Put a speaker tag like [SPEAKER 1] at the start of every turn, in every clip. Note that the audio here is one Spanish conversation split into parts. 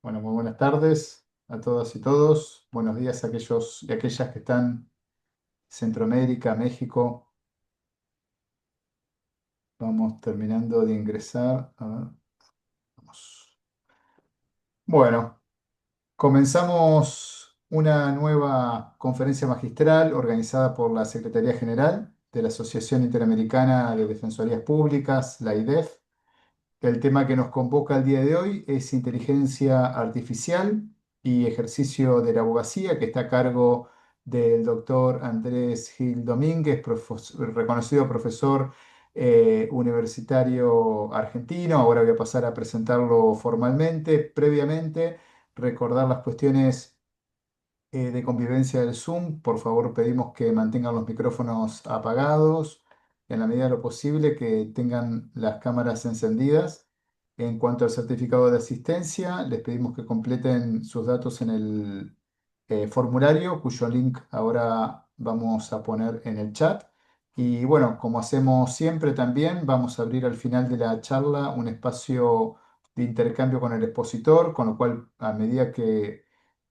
[SPEAKER 1] Bueno, muy buenas tardes a todas y todos. Buenos días a aquellos y aquellas que están en Centroamérica, México. Vamos terminando de ingresar. A ver, vamos. Bueno, comenzamos una nueva conferencia magistral organizada por la Secretaría General de la Asociación Interamericana de Defensorías Públicas, la IDEF. El tema que nos convoca el día de hoy es inteligencia artificial y ejercicio de la abogacía, que está a cargo del doctor Andrés Gil Domínguez, reconocido profesor universitario argentino. Ahora voy a pasar a presentarlo formalmente. Previamente, recordar las cuestiones de convivencia del Zoom. Por favor, pedimos que mantengan los micrófonos apagados, en la medida de lo posible, que tengan las cámaras encendidas. En cuanto al certificado de asistencia, les pedimos que completen sus datos en el formulario, cuyo link ahora vamos a poner en el chat. Y bueno, como hacemos siempre también, vamos a abrir al final de la charla un espacio de intercambio con el expositor, con lo cual a medida que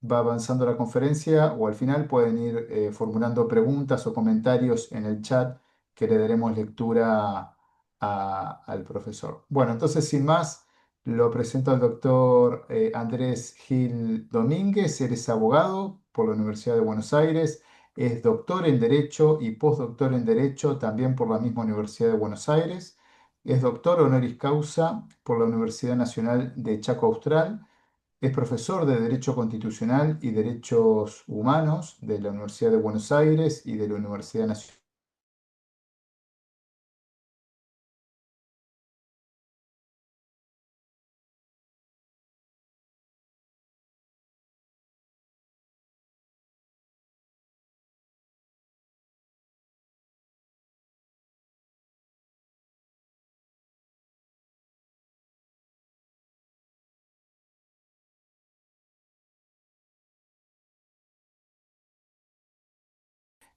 [SPEAKER 1] va avanzando la conferencia o al final pueden ir formulando preguntas o comentarios en el chat que le daremos lectura al profesor. Bueno, entonces sin más, lo presento al doctor Andrés Gil Domínguez. Él es abogado por la Universidad de Buenos Aires, es doctor en Derecho y postdoctor en Derecho también por la misma Universidad de Buenos Aires. Es doctor honoris causa por la Universidad Nacional de Chaco Austral. Es profesor de Derecho Constitucional y Derechos Humanos de la Universidad de Buenos Aires y de la Universidad Nacional.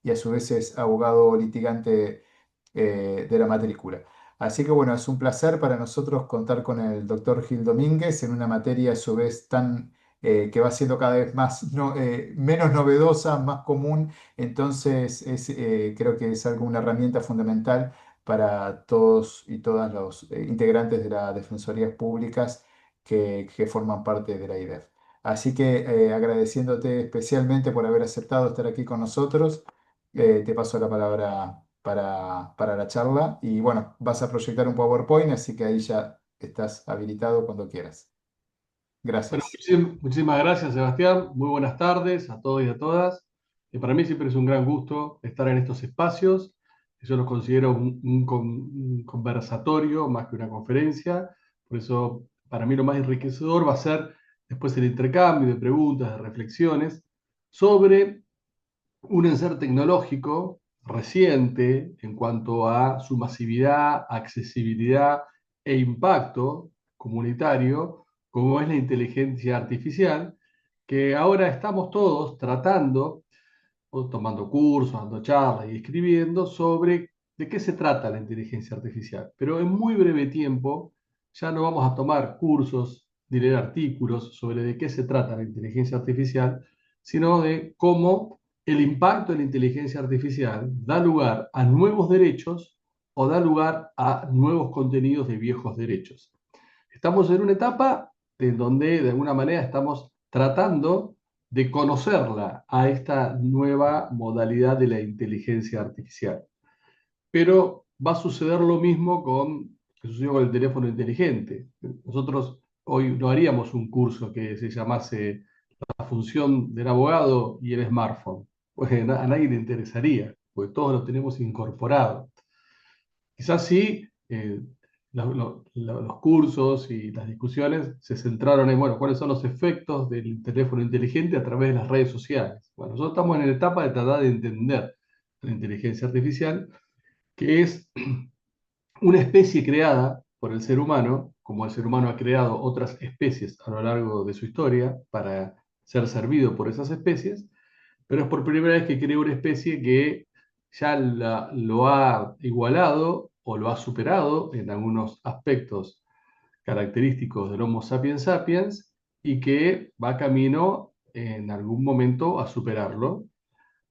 [SPEAKER 1] Y a su vez es abogado litigante de la matrícula. Así que bueno, es un placer para nosotros contar con el doctor Gil Domínguez en una materia a su vez tan que va siendo cada vez más menos novedosa, más común. Entonces creo que es algo, una herramienta fundamental para todos y todas los integrantes de las defensorías públicas que forman parte de la IDEF. Así que agradeciéndote especialmente por haber aceptado estar aquí con nosotros. Te paso la palabra para la charla y bueno, vas a proyectar un PowerPoint, así que ahí ya estás habilitado cuando quieras.
[SPEAKER 2] Bueno,
[SPEAKER 1] Gracias.
[SPEAKER 2] muchísimas gracias, Sebastián. Muy buenas tardes a todos y a todas. Para mí siempre es un gran gusto estar en estos espacios. Yo los considero un conversatorio más que una conferencia. Por eso, para mí lo más enriquecedor va a ser después el intercambio de preguntas, de reflexiones sobre un enser tecnológico reciente en cuanto a su masividad, accesibilidad e impacto comunitario, como es la inteligencia artificial, que ahora estamos todos tratando, o tomando cursos, dando charlas y escribiendo sobre de qué se trata la inteligencia artificial. Pero en muy breve tiempo ya no vamos a tomar cursos ni leer artículos sobre de qué se trata la inteligencia artificial, sino de cómo el impacto de la inteligencia artificial da lugar a nuevos derechos o da lugar a nuevos contenidos de viejos derechos. Estamos en una etapa en donde de alguna manera estamos tratando de conocerla a esta nueva modalidad de la inteligencia artificial. Pero va a suceder lo mismo que sucedió con el teléfono inteligente. Nosotros hoy no haríamos un curso que se llamase La función del abogado y el smartphone. Pues a nadie le interesaría, porque todos lo tenemos incorporado. Quizás sí, los cursos y las discusiones se centraron en, bueno, cuáles son los efectos del teléfono inteligente a través de las redes sociales. Bueno, nosotros estamos en la etapa de tratar de entender la inteligencia artificial, que es una especie creada por el ser humano, como el ser humano ha creado otras especies a lo largo de su historia para ser servido por esas especies, pero es por primera vez que crea una especie que ya lo ha igualado o lo ha superado en algunos aspectos característicos del Homo sapiens sapiens y que va camino en algún momento a superarlo.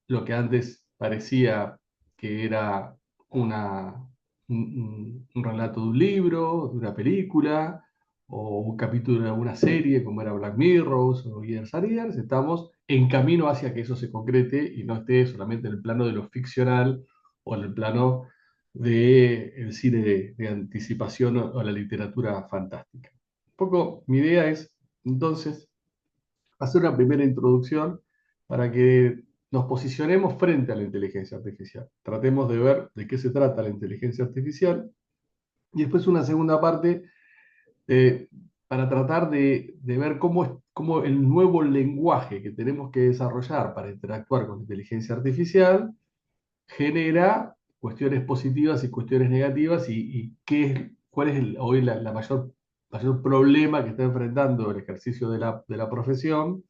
[SPEAKER 2] Lo que antes parecía que era una, un relato de un libro, de una película, o un capítulo de alguna serie, como era Black Mirror o Years and Years, estamos en camino hacia que eso se concrete y no esté solamente en el plano de lo ficcional o en el plano del cine de anticipación o la literatura fantástica. Un poco mi idea es, entonces, hacer una primera introducción para que nos posicionemos frente a la inteligencia artificial. Tratemos de ver de qué se trata la inteligencia artificial y después una segunda parte eh, para tratar de ver cómo el nuevo lenguaje que tenemos que desarrollar para interactuar con la inteligencia artificial genera cuestiones positivas y cuestiones negativas y cuál es hoy la mayor problema que está enfrentando el ejercicio de la profesión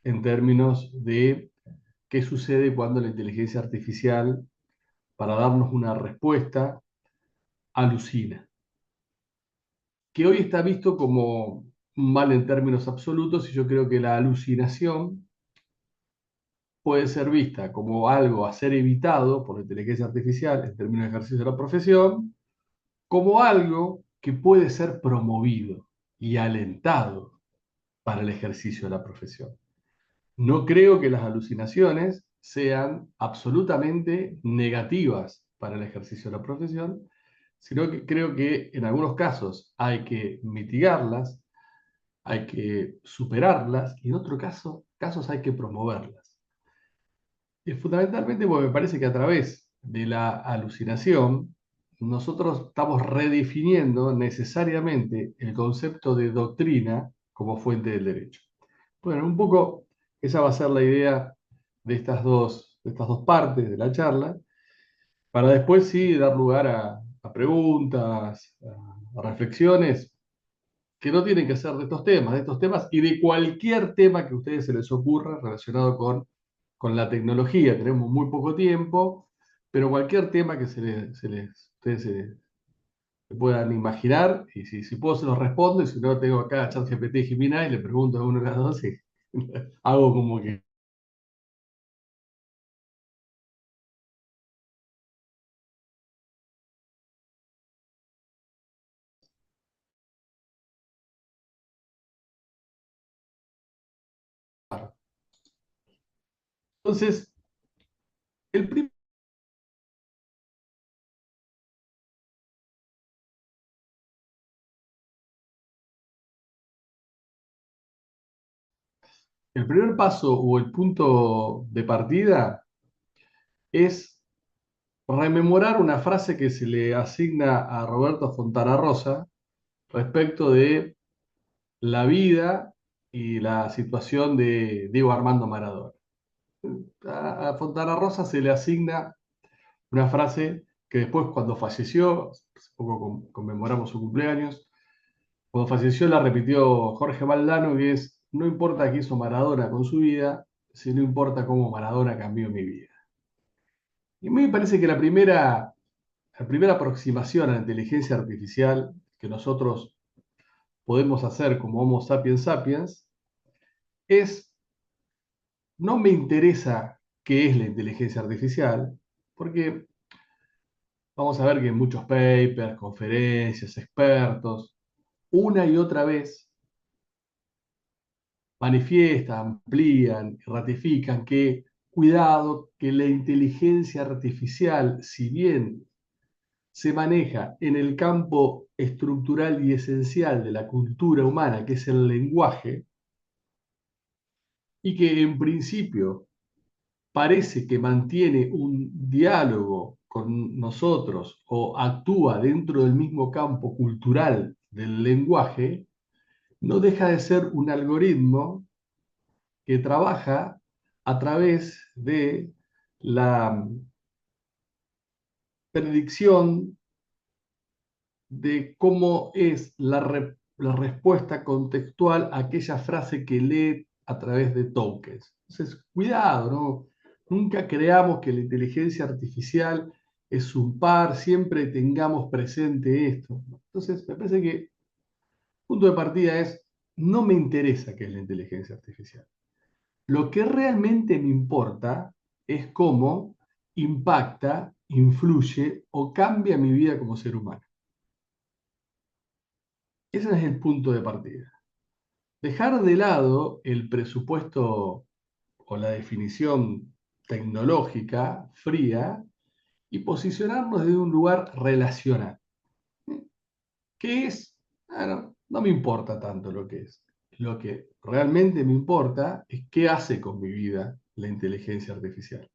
[SPEAKER 2] en términos de qué sucede cuando la inteligencia artificial, para darnos una respuesta, alucina. Que hoy está visto como mal en términos absolutos y yo creo que la alucinación puede ser vista como algo a ser evitado por la inteligencia artificial en términos de ejercicio de la profesión, como algo que puede ser promovido y alentado para el ejercicio de la profesión. No creo que las alucinaciones sean absolutamente negativas para el ejercicio de la profesión, sino que creo que en algunos casos hay que mitigarlas, hay que superarlas y en otros casos hay que promoverlas. Y fundamentalmente porque me parece que a través de la alucinación nosotros estamos redefiniendo necesariamente el concepto de doctrina como fuente del derecho. Bueno, un poco esa va a ser la idea de estas dos partes de la charla, para después sí dar lugar a preguntas, a reflexiones que no tienen que ser de estos temas y de cualquier tema que a ustedes se les ocurra relacionado con la tecnología. Tenemos muy poco tiempo, pero cualquier tema que ustedes se puedan imaginar, y si puedo se los respondo, y si no tengo acá a ChatGPT y Gemini y le pregunto a uno de las dos y hago como que... Entonces, el, pri- el primer paso o el punto de partida es rememorar una frase que se le asigna a Roberto Fontana Rosa respecto de la vida y la situación de Diego Armando Maradona. A Fontana Rosa se le asigna una frase que después cuando falleció, hace poco conmemoramos su cumpleaños, cuando falleció la repitió Jorge Valdano, que es, no importa qué hizo Maradona con su vida, sino importa cómo Maradona cambió mi vida. Y a mí me parece que la primera aproximación a la inteligencia artificial que nosotros podemos hacer como Homo sapiens sapiens es, no me interesa qué es la inteligencia artificial, porque vamos a ver que en muchos papers, conferencias, expertos, una y otra vez manifiestan, amplían, ratifican que, cuidado, que la inteligencia artificial, si bien se maneja en el campo estructural y esencial de la cultura humana, que es el lenguaje, y que en principio parece que mantiene un diálogo con nosotros o actúa dentro del mismo campo cultural del lenguaje, no deja de ser un algoritmo que trabaja a través de la predicción de cómo es la respuesta contextual a aquella frase que lee a través de tokens. Entonces, cuidado, ¿no? Nunca creamos que la inteligencia artificial es un par, siempre tengamos presente esto. Entonces, me parece que el punto de partida es no me interesa qué es la inteligencia artificial. Lo que realmente me importa es cómo impacta, influye o cambia mi vida como ser humano. Ese es el punto de partida. Dejar de lado el presupuesto o la definición tecnológica fría y posicionarnos desde un lugar relacional. ¿Qué es? Bueno, no me importa tanto lo que es. Lo que realmente me importa es qué hace con mi vida la inteligencia artificial.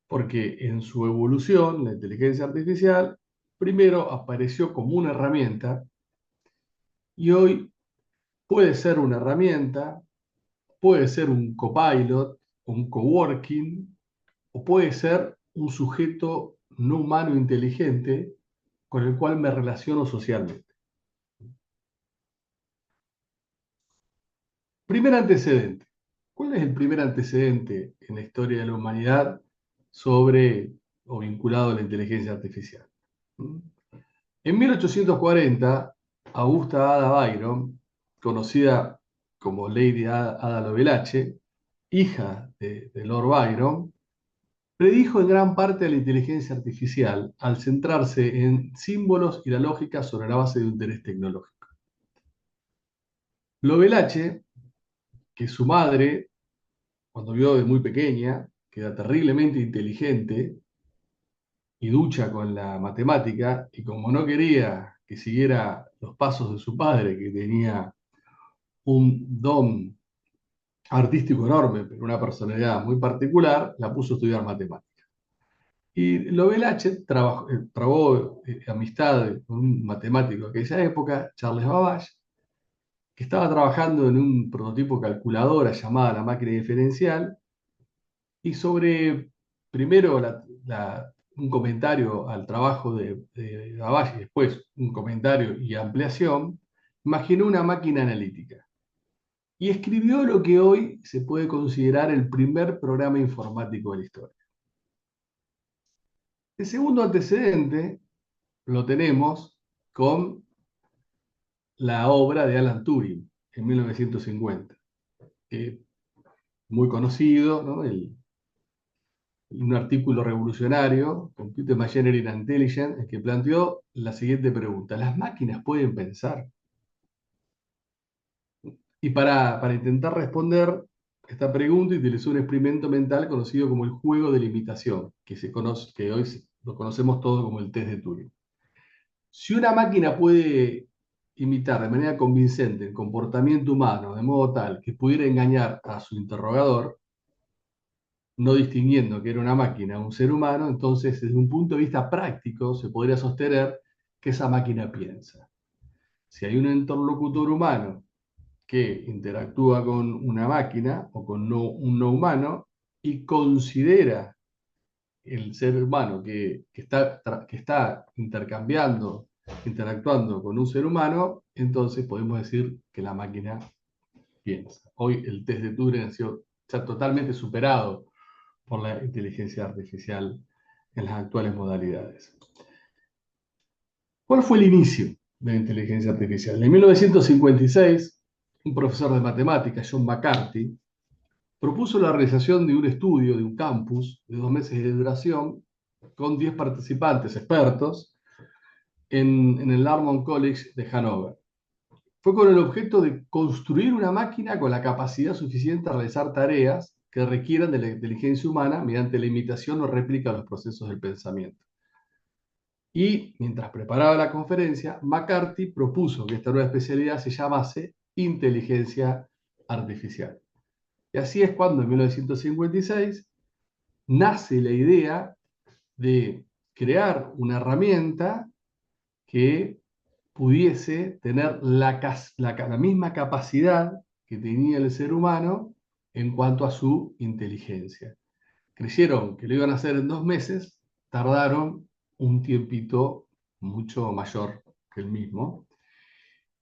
[SPEAKER 2] Porque en su evolución, la inteligencia artificial primero apareció como una herramienta y hoy puede ser una herramienta, puede ser un copilot, un coworking, o puede ser un sujeto no humano inteligente con el cual me relaciono socialmente. Primer antecedente. ¿Cuál es el primer antecedente en la historia de la humanidad sobre o vinculado a la inteligencia artificial? ¿Mm? En 1840, Augusta Ada Byron, conocida como Lady Ada Lovelace, hija de Lord Byron, predijo en gran parte la inteligencia artificial al centrarse en símbolos y la lógica sobre la base de un interés tecnológico. Lovelace, que su madre, cuando vio de muy pequeña, que era terriblemente inteligente y ducha con la matemática, y como no quería que siguiera los pasos de su padre, que tenía un don artístico enorme, pero una personalidad muy particular, la puso a estudiar matemáticas. Y Lovelace trabó amistad con un matemático de aquella época, Charles Babbage, que estaba trabajando en un prototipo de calculadora llamada la máquina diferencial, y sobre, primero, un comentario al trabajo de Babbage y después un comentario y ampliación, imaginó una máquina analítica y escribió lo que hoy se puede considerar el primer programa informático de la historia. El segundo antecedente lo tenemos con la obra de Alan Turing en 1950, muy conocido, ¿no? Un artículo revolucionario, Computer Machinery and Intelligence, que planteó la siguiente pregunta: ¿las máquinas pueden pensar? Y para intentar responder esta pregunta utilizó un experimento mental conocido como el juego de la imitación, que hoy lo conocemos todos como el test de Turing. Si una máquina puede imitar de manera convincente el comportamiento humano de modo tal que pudiera engañar a su interrogador, no distinguiendo que era una máquina o un ser humano, entonces desde un punto de vista práctico se podría sostener que esa máquina piensa. Si hay un interlocutor humano que interactúa con una máquina o con un no humano y considera el ser humano que está intercambiando, interactuando con un ser humano, entonces podemos decir que la máquina piensa. Hoy el test de Turing ha sido ya totalmente superado por la inteligencia artificial en las actuales modalidades. ¿Cuál fue el inicio de la inteligencia artificial? En 1956, un profesor de matemáticas, John McCarthy, propuso la realización de un estudio de un campus de 2 meses de duración con 10 participantes expertos en el Larmont College de Hannover. Fue con el objeto de construir una máquina con la capacidad suficiente a realizar tareas que requieran de la inteligencia humana mediante la imitación o réplica de los procesos del pensamiento. Y mientras preparaba la conferencia, McCarthy propuso que esta nueva especialidad se llamase inteligencia artificial. Y así es cuando en 1956 nace la idea de crear una herramienta que pudiese tener la misma capacidad que tenía el ser humano en cuanto a su inteligencia. Creyeron que lo iban a hacer en 2 meses, tardaron un tiempito mucho mayor que el mismo.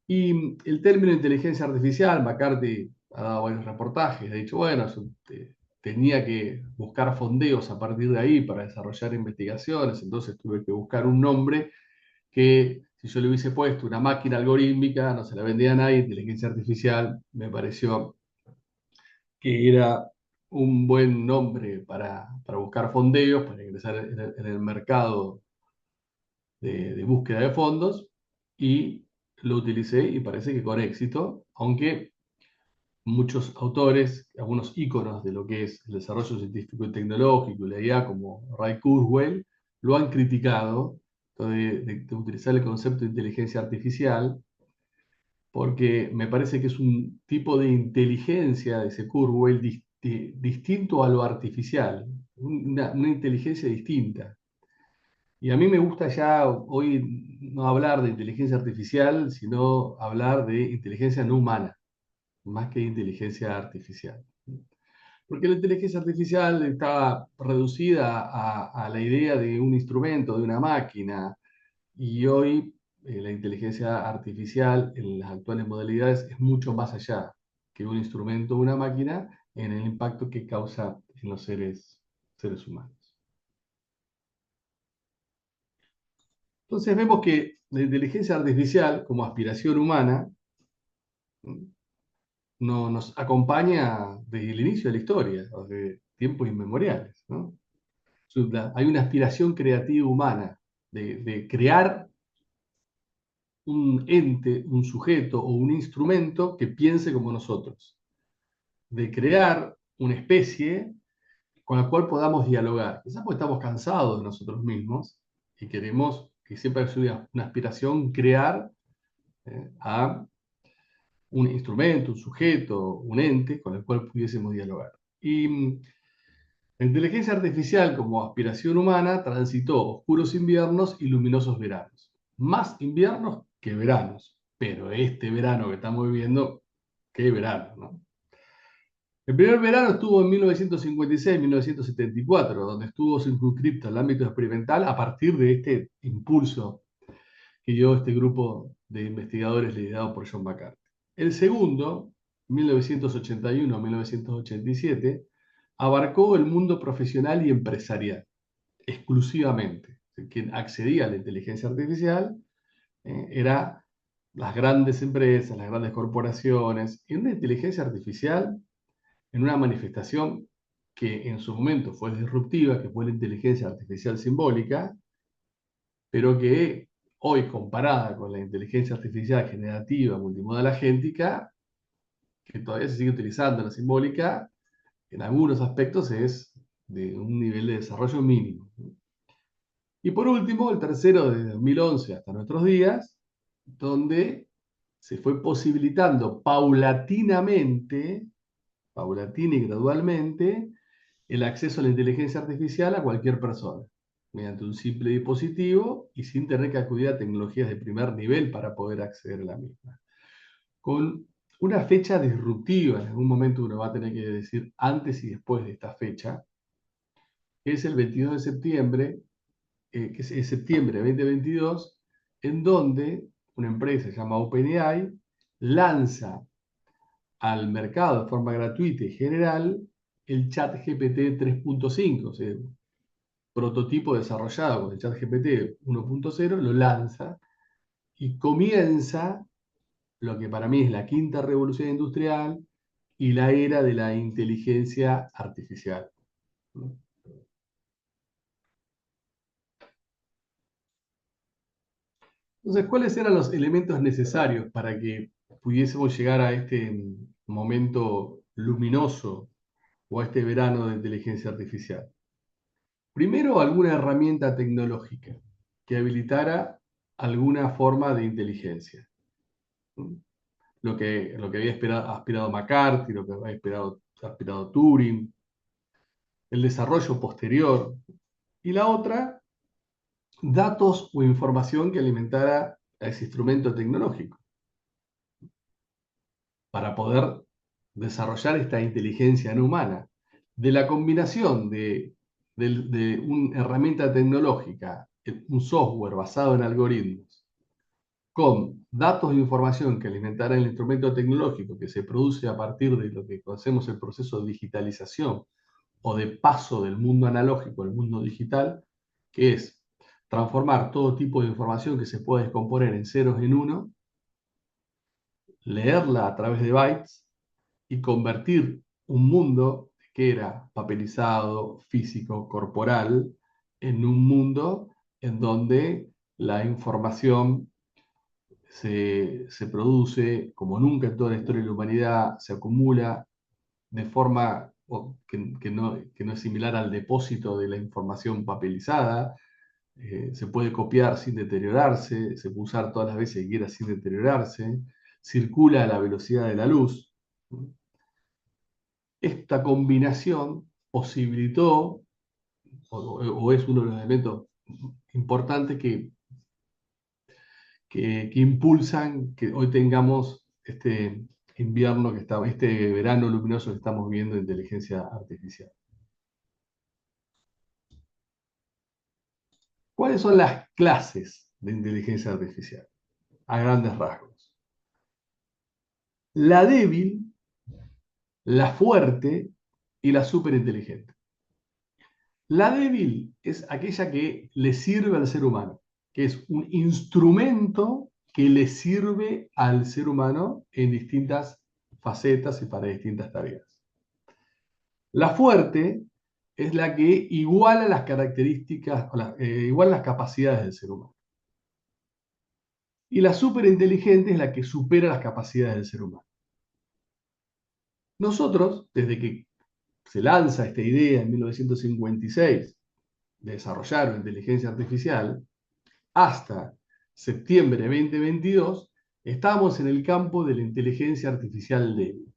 [SPEAKER 2] Y el término inteligencia artificial, McCarthy ha dado varios reportajes, ha dicho, bueno, tenía que buscar fondeos a partir de ahí para desarrollar investigaciones, entonces tuve que buscar un nombre que si yo le hubiese puesto una máquina algorítmica, no se la vendía a nadie, inteligencia artificial, me pareció que era un buen nombre para buscar fondeos, para ingresar en el mercado de búsqueda de fondos, y lo utilicé y parece que con éxito, aunque muchos autores, algunos íconos de lo que es el desarrollo científico y tecnológico y la IA, como Ray Kurzweil, lo han criticado de utilizar el concepto de inteligencia artificial, porque me parece que es un tipo de inteligencia de ese Kurzweil distinto a lo artificial, una inteligencia distinta. Y a mí me gusta ya hoy no hablar de inteligencia artificial, sino hablar de inteligencia no humana, más que inteligencia artificial. Porque la inteligencia artificial está reducida a la idea de un instrumento, de una máquina, y hoy la inteligencia artificial en las actuales modalidades es mucho más allá que un instrumento o una máquina en el impacto que causa en los seres humanos. Entonces vemos que la inteligencia artificial como aspiración humana nos acompaña desde el inicio de la historia, desde tiempos inmemoriales, ¿no? Hay una aspiración creativa humana de crear un ente, un sujeto o un instrumento que piense como nosotros, de crear una especie con la cual podamos dialogar. Quizás porque estamos cansados de nosotros mismos y queremos que siempre es una aspiración crear a un instrumento, un sujeto, un ente con el cual pudiésemos dialogar. Y la inteligencia artificial como aspiración humana transitó oscuros inviernos y luminosos veranos. Más inviernos que veranos, pero este verano que estamos viviendo, qué verano, ¿no? El primer verano estuvo en 1956-1974, donde estuvo circunscripto al ámbito experimental a partir de este impulso que dio este grupo de investigadores liderado por John McCarthy. El segundo, 1981-1987, abarcó el mundo profesional y empresarial exclusivamente. Quien accedía a la inteligencia artificial era las grandes empresas, las grandes corporaciones, y una inteligencia artificial en una manifestación que en su momento fue disruptiva, que fue la inteligencia artificial simbólica, pero que hoy comparada con la inteligencia artificial generativa multimodal agéntica, que todavía se sigue utilizando la simbólica, en algunos aspectos es de un nivel de desarrollo mínimo. Y por último, el tercero de 2011 hasta nuestros días, donde se fue posibilitando paulatina y gradualmente, el acceso a la inteligencia artificial a cualquier persona, mediante un simple dispositivo y sin tener que acudir a tecnologías de primer nivel para poder acceder a la misma. Con una fecha disruptiva, en algún momento uno va a tener que decir antes y después de esta fecha, que es el 22 de septiembre, que es septiembre de 2022, en donde una empresa llamada OpenAI lanza al mercado de forma gratuita y general el ChatGPT 3.5, o sea, prototipo desarrollado con el ChatGPT 1.0, lo lanza y comienza lo que para mí es la quinta revolución industrial y la era de la inteligencia artificial, ¿no? Entonces, ¿cuáles eran los elementos necesarios para que pudiésemos llegar a este momento luminoso o a este verano de inteligencia artificial? Primero, alguna herramienta tecnológica que habilitara alguna forma de inteligencia. ¿No? Lo que había aspirado McCarthy, lo que había aspirado Turing, el desarrollo posterior. Y la otra, datos o información que alimentara a ese instrumento tecnológico para poder desarrollar esta inteligencia no humana. De la combinación de una herramienta tecnológica, un software basado en algoritmos, con datos e información que alimentará el instrumento tecnológico que se produce a partir de lo que conocemos el proceso de digitalización o de paso del mundo analógico al mundo digital, que es transformar todo tipo de información que se puede descomponer en ceros en uno, leerla a través de bytes y convertir un mundo que era papelizado, físico, corporal, en un mundo en donde la información se produce como nunca en toda la historia de la humanidad, se acumula de forma que no es similar al depósito de la información papelizada. Se puede copiar sin deteriorarse, se puede usar todas las veces que quiera sin deteriorarse, circula a la velocidad de la luz. Esta combinación posibilitó, o es uno de los elementos importantes que impulsan que hoy tengamos este invierno este verano luminoso que estamos viendo de inteligencia artificial. ¿Cuáles son las clases de inteligencia artificial? A grandes rasgos. La débil, la fuerte y la superinteligente. La débil es aquella que le sirve al ser humano, que es un instrumento que le sirve al ser humano en distintas facetas y para distintas tareas. La fuerte es la que iguala las características, iguala las capacidades del ser humano. Y la superinteligente es la que supera las capacidades del ser humano. Nosotros, desde que se lanza esta idea en 1956 de desarrollar una inteligencia artificial, hasta septiembre de 2022, estábamos en el campo de la inteligencia artificial débil.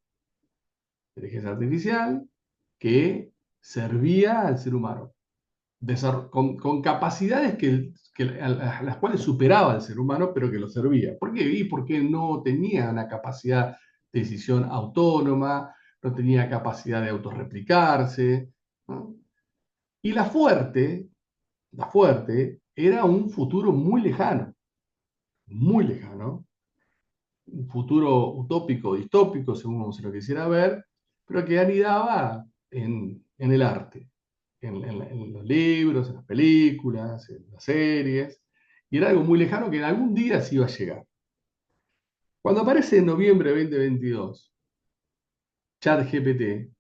[SPEAKER 2] Inteligencia artificial que servía al ser humano, con capacidades a las cuales superaba al ser humano, pero que lo servía. ¿Por qué? Y porque no tenía una capacidad de decisión autónoma, no tenía capacidad de autorreplicarse, ¿no? Y la fuerte, era un futuro muy lejano, un futuro utópico, distópico, según se lo quisiera ver, pero que anidaba en el arte, en los libros, en las películas, en las series, y era algo muy lejano que en algún día se iba a llegar. Cuando aparece en noviembre de 2022 ChatGPT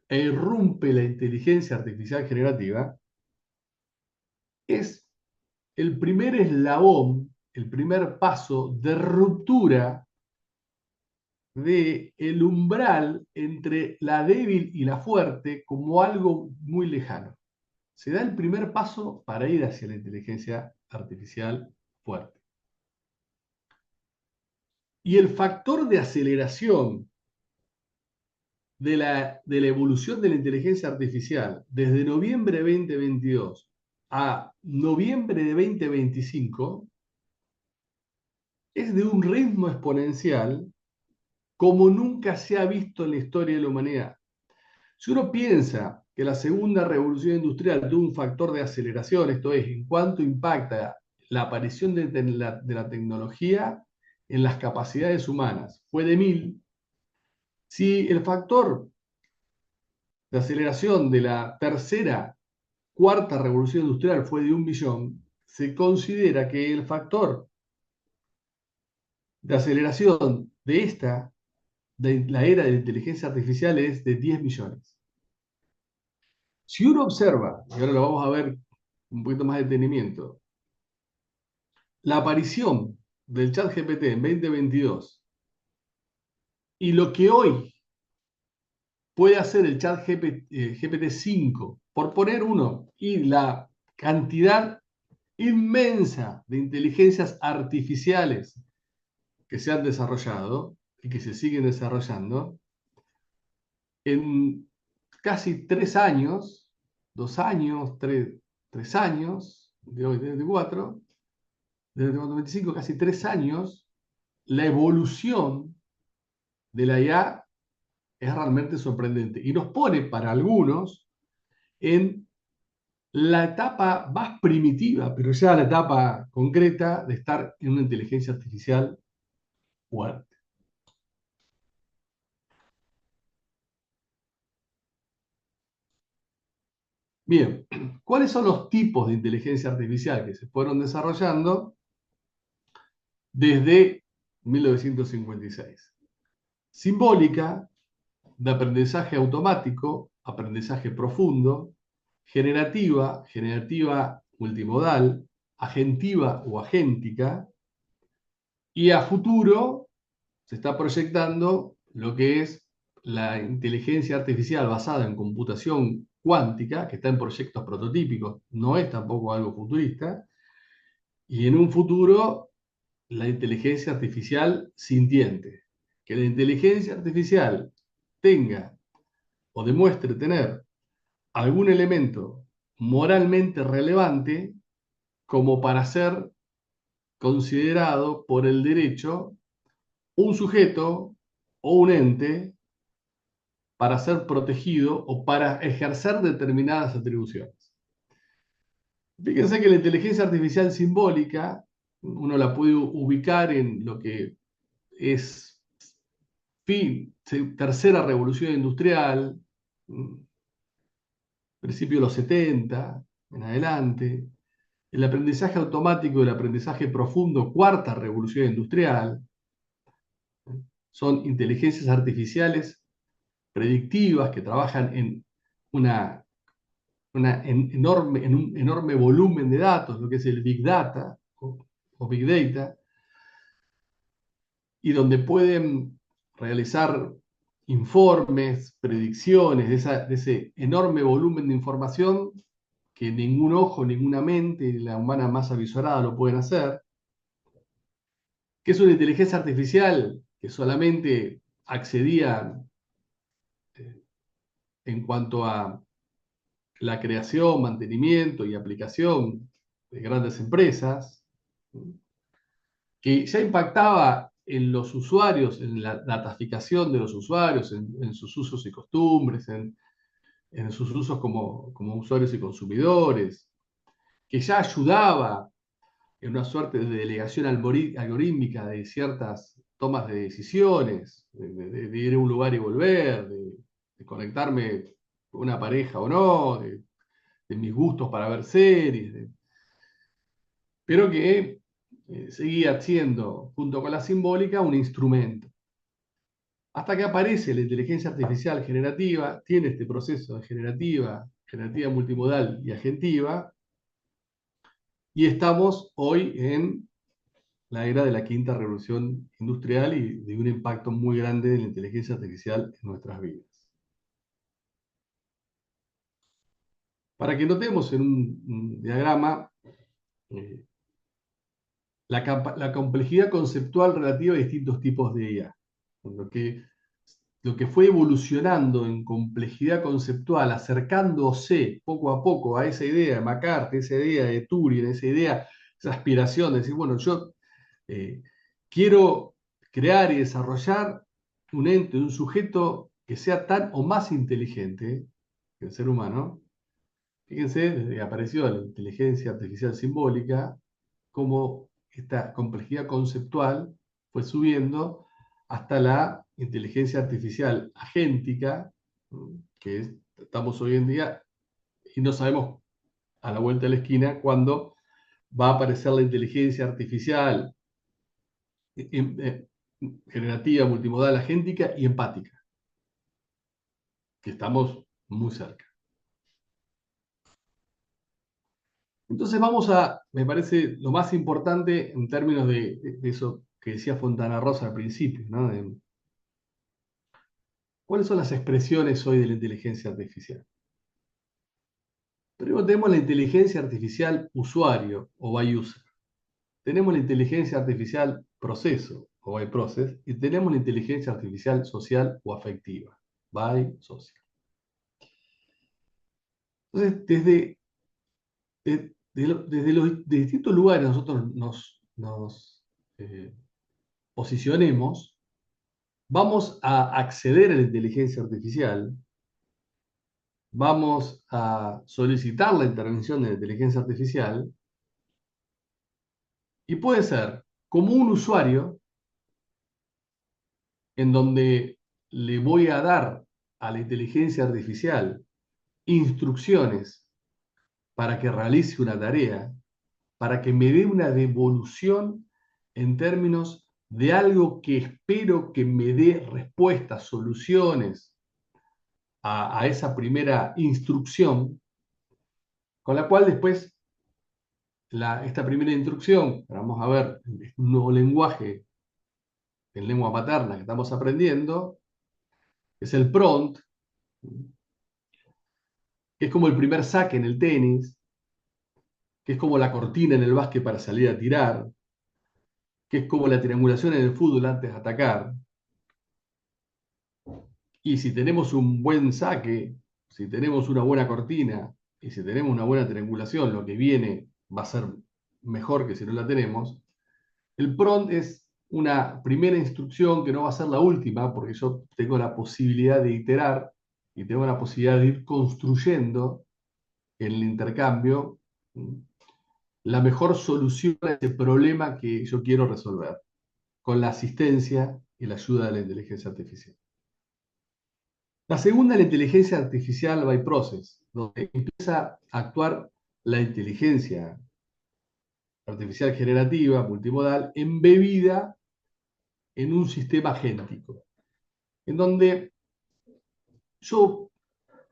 [SPEAKER 2] e irrumpe la inteligencia artificial generativa, es el primer eslabón, el primer paso de ruptura de el umbral entre la débil y la fuerte como algo muy lejano. Se da el primer paso para ir hacia la inteligencia artificial fuerte. Y el factor de aceleración de la evolución de la inteligencia artificial desde noviembre de 2022 a noviembre de 2025 es de un ritmo exponencial como nunca se ha visto en la historia de la humanidad. Si uno piensa que la segunda revolución industrial tuvo un factor de aceleración, esto es, en cuánto impacta la aparición de la tecnología en las capacidades humanas, fue de 1000, si el factor de aceleración de la tercera, cuarta revolución industrial fue de 1 millón, se considera que el factor de aceleración de la era de la inteligencia artificial es de 10 millones. Si uno observa, y ahora lo vamos a ver un poquito más de detenimiento, la aparición del chat GPT en 2022 y lo que hoy puede hacer el chat GPT-5, por poner uno, y la cantidad inmensa de inteligencias artificiales que se han desarrollado y que se siguen desarrollando, en casi 3 años, 2 años, 3 años, de hoy, desde 4, desde 2025, casi 3 años, la evolución de la IA es realmente sorprendente y nos pone para algunos en la etapa más primitiva, pero ya la etapa concreta de estar en una inteligencia artificial fuerte. Bien, ¿cuáles son los tipos de inteligencia artificial que se fueron desarrollando desde 1956? Simbólica, de aprendizaje automático, aprendizaje profundo, generativa, generativa multimodal, agentiva o agéntica, y a futuro se está proyectando lo que es la inteligencia artificial basada en computación cuántica, que está en proyectos prototípicos, no es tampoco algo futurista, y en un futuro la inteligencia artificial sintiente. Que la inteligencia artificial tenga o demuestre tener algún elemento moralmente relevante como para ser considerado por el derecho un sujeto o un ente para ser protegido o para ejercer determinadas atribuciones. Fíjense que la inteligencia artificial simbólica uno la puede ubicar en lo que es tercera revolución industrial, principio de los 70 en adelante, el aprendizaje automático y el aprendizaje profundo, cuarta revolución industrial, son inteligencias artificiales predictivas que trabajan una, en un enorme volumen de datos, lo que es el Big Data o Big Data, y donde pueden realizar informes, predicciones de ese enorme volumen de información que ningún ojo, ninguna mente, la humana más avisorada lo pueden hacer, que es una inteligencia artificial que solamente accedía en cuanto a la creación, mantenimiento y aplicación de grandes empresas, que ya impactaba en los usuarios, en la dataficación de los usuarios, en sus usos y costumbres, en sus usos como usuarios y consumidores, que ya ayudaba en una suerte de delegación algorítmica de ciertas tomas de decisiones, de ir a un lugar y volver, de conectarme con una pareja o no, de mis gustos para ver series, pero que seguía siendo, junto con la simbólica, un instrumento. Hasta que aparece la inteligencia artificial generativa, tiene este proceso de generativa multimodal y agentiva, y estamos hoy en la era de la quinta revolución industrial y de un impacto muy grande de la inteligencia artificial en nuestras vidas. Para que notemos en un diagrama eh, la complejidad conceptual relativa a distintos tipos de IA. Lo que fue evolucionando en complejidad conceptual, acercándose poco a poco a esa idea de McCarthy, esa idea de Turing, esa idea, esa aspiración de decir, bueno, yo eh, quiero crear y desarrollar un ente, un sujeto que sea tan o más inteligente que el ser humano. Fíjense, desde que apareció la inteligencia artificial simbólica, cómo esta complejidad conceptual fue subiendo hasta la inteligencia artificial agéntica, estamos hoy en día y no sabemos a la vuelta de la esquina cuándo va a aparecer la inteligencia artificial generativa, multimodal, agéntica y empática, que estamos muy cerca. Entonces vamos me parece, lo más importante en términos de eso que decía Fontana Rosa al principio, ¿no? ¿Cuáles son las expresiones hoy de la inteligencia artificial? Primero tenemos la inteligencia artificial usuario o by user. Tenemos la inteligencia artificial proceso o by process y tenemos la inteligencia artificial social o afectiva, by social. Entonces, desde los distintos lugares nosotros nos posicionemos, vamos a acceder a la inteligencia artificial, vamos a solicitar la intervención de la inteligencia artificial y puede ser como un usuario en donde le voy a dar a la inteligencia artificial instrucciones para que realice una tarea, para que me dé una devolución en términos de algo que espero que me dé respuestas, soluciones a esa primera instrucción, con la cual después esta primera instrucción, vamos a ver, un nuevo lenguaje en lengua materna que estamos aprendiendo, es el prompt, que es como el primer saque en el tenis, que es como la cortina en el básquet para salir a tirar, que es como la triangulación en el fútbol antes de atacar. Y si tenemos un buen saque, si tenemos una buena cortina y si tenemos una buena triangulación, lo que viene va a ser mejor que si no la tenemos. El prompt es una primera instrucción que no va a ser la última, porque yo tengo la posibilidad de iterar y tengo la posibilidad de ir construyendo en el intercambio la mejor solución a ese problema que yo quiero resolver, con la asistencia y la ayuda de la inteligencia artificial. La segunda es la inteligencia artificial by process, donde empieza a actuar la inteligencia artificial generativa, multimodal, embebida en un sistema agéntico, en donde yo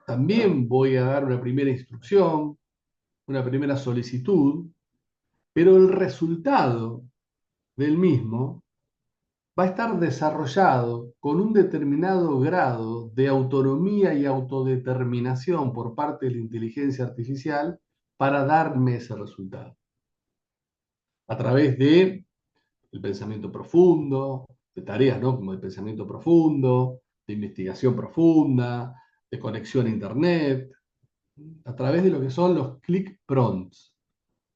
[SPEAKER 2] también voy a dar una primera instrucción, una primera solicitud, pero el resultado del mismo va a estar desarrollado con un determinado grado de autonomía y autodeterminación por parte de la inteligencia artificial para darme ese resultado. A través de el pensamiento profundo, de tareas, ¿no? Como el pensamiento profundo, de investigación profunda, de conexión a Internet, a través de lo que son los click prompts,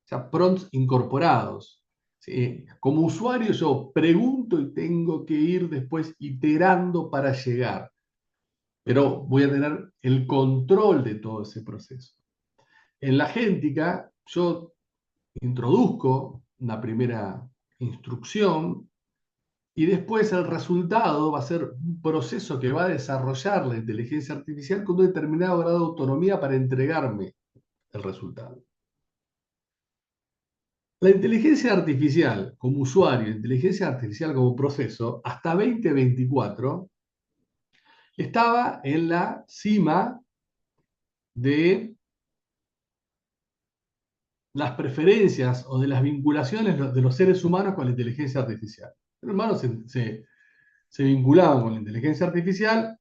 [SPEAKER 2] o sea, prompts incorporados. ¿Sí? Como usuario yo pregunto y tengo que ir después iterando para llegar, pero voy a tener el control de todo ese proceso. En la agéntica yo introduzco una primera instrucción y después el resultado va a ser un proceso que va a desarrollar la inteligencia artificial con un determinado grado de autonomía para entregarme el resultado. La inteligencia artificial como usuario, inteligencia artificial como proceso, hasta 2024 estaba en la cima de las preferencias o de las vinculaciones de los seres humanos con la inteligencia artificial. Los humanos se vinculaban con la inteligencia artificial,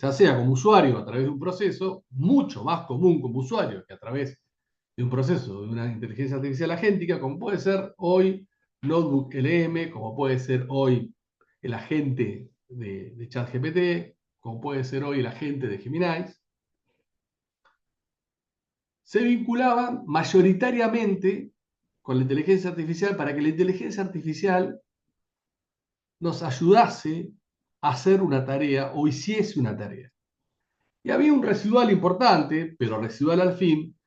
[SPEAKER 2] ya sea como usuario a través de un proceso, mucho más común como usuario que a través de un proceso de una inteligencia artificial agéntica, como puede ser hoy Notebook LM, como puede ser hoy el agente de ChatGPT, como puede ser hoy el agente de Gemini, se vinculaban mayoritariamente con la inteligencia artificial para que la inteligencia artificial nos ayudase a hacer una tarea o hiciese una tarea. Y había un residual importante, pero residual al fin,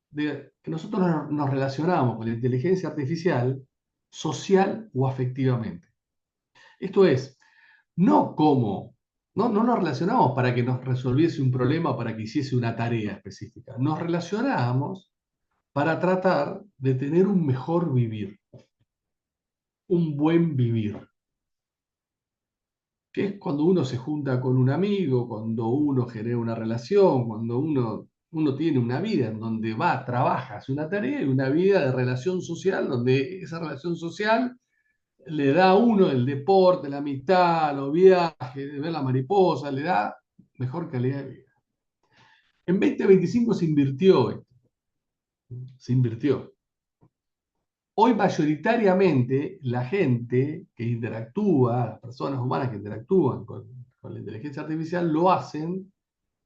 [SPEAKER 2] de que nosotros nos relacionamos con la inteligencia artificial social o afectivamente. Esto es, no como, no nos relacionamos para que nos resolviese un problema o para que hiciese una tarea específica. Nos relacionamos para tratar de tener un mejor vivir, un buen vivir. Que es cuando uno se junta con un amigo, cuando uno genera una relación, cuando uno tiene una vida en donde va, trabaja, hace una tarea y una vida de relación social, donde esa relación social le da a uno el deporte, la amistad, los viajes, ver la mariposa, le da mejor calidad de vida. En 2025 se invirtió esto, se invirtió. Hoy mayoritariamente la gente que interactúa, las personas humanas que interactúan con la inteligencia artificial, lo hacen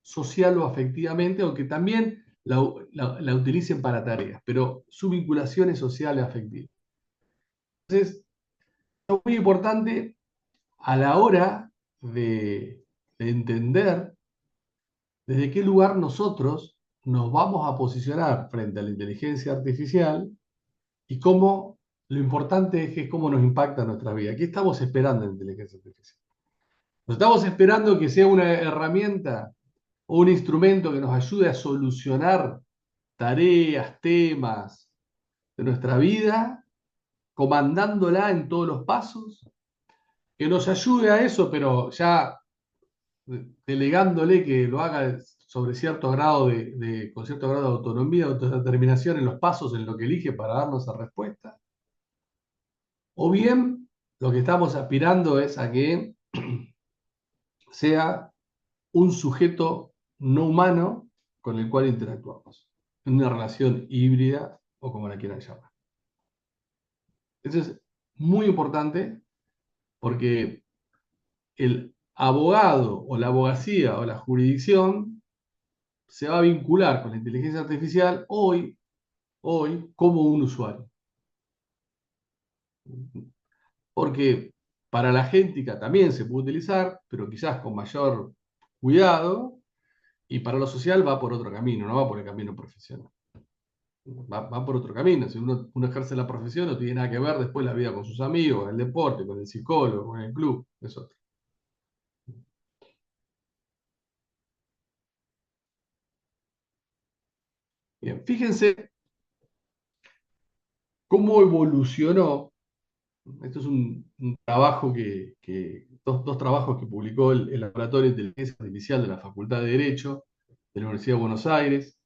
[SPEAKER 2] social o afectivamente, aunque también la utilicen para tareas, pero su vinculación es social y afectiva. Entonces, es muy importante a la hora de entender desde qué lugar nosotros nos vamos a posicionar frente a la inteligencia artificial y cómo lo importante es que cómo nos impacta nuestra vida. ¿Qué estamos esperando en la inteligencia artificial? ¿Nos estamos esperando que sea una herramienta o un instrumento que nos ayude a solucionar tareas, temas de nuestra vida, comandándola en todos los pasos, que nos ayude a eso, pero ya delegándole que lo haga sobre cierto grado con cierto grado de autonomía, de autodeterminación en los pasos, en lo que elige para darnos esa respuesta. O bien, lo que estamos aspirando es a que sea un sujeto no humano con el cual interactuamos, en una relación híbrida o como la quieran llamar. Eso es muy importante porque el abogado o la abogacía o la jurisdicción se va a vincular con la inteligencia artificial hoy como un usuario. Porque para la agéntica también se puede utilizar, pero quizás con mayor cuidado, y para lo social va por otro camino, no va por el camino profesional. Va por otro camino. Si uno ejerce la profesión, no tiene nada que ver después la vida con sus amigos, el deporte, con el psicólogo, con el club, es otro. Bien, fíjense cómo evolucionó. Esto es un trabajo dos trabajos que publicó el Laboratorio de Inteligencia Artificial de la Facultad de Derecho de la Universidad de Buenos Aires,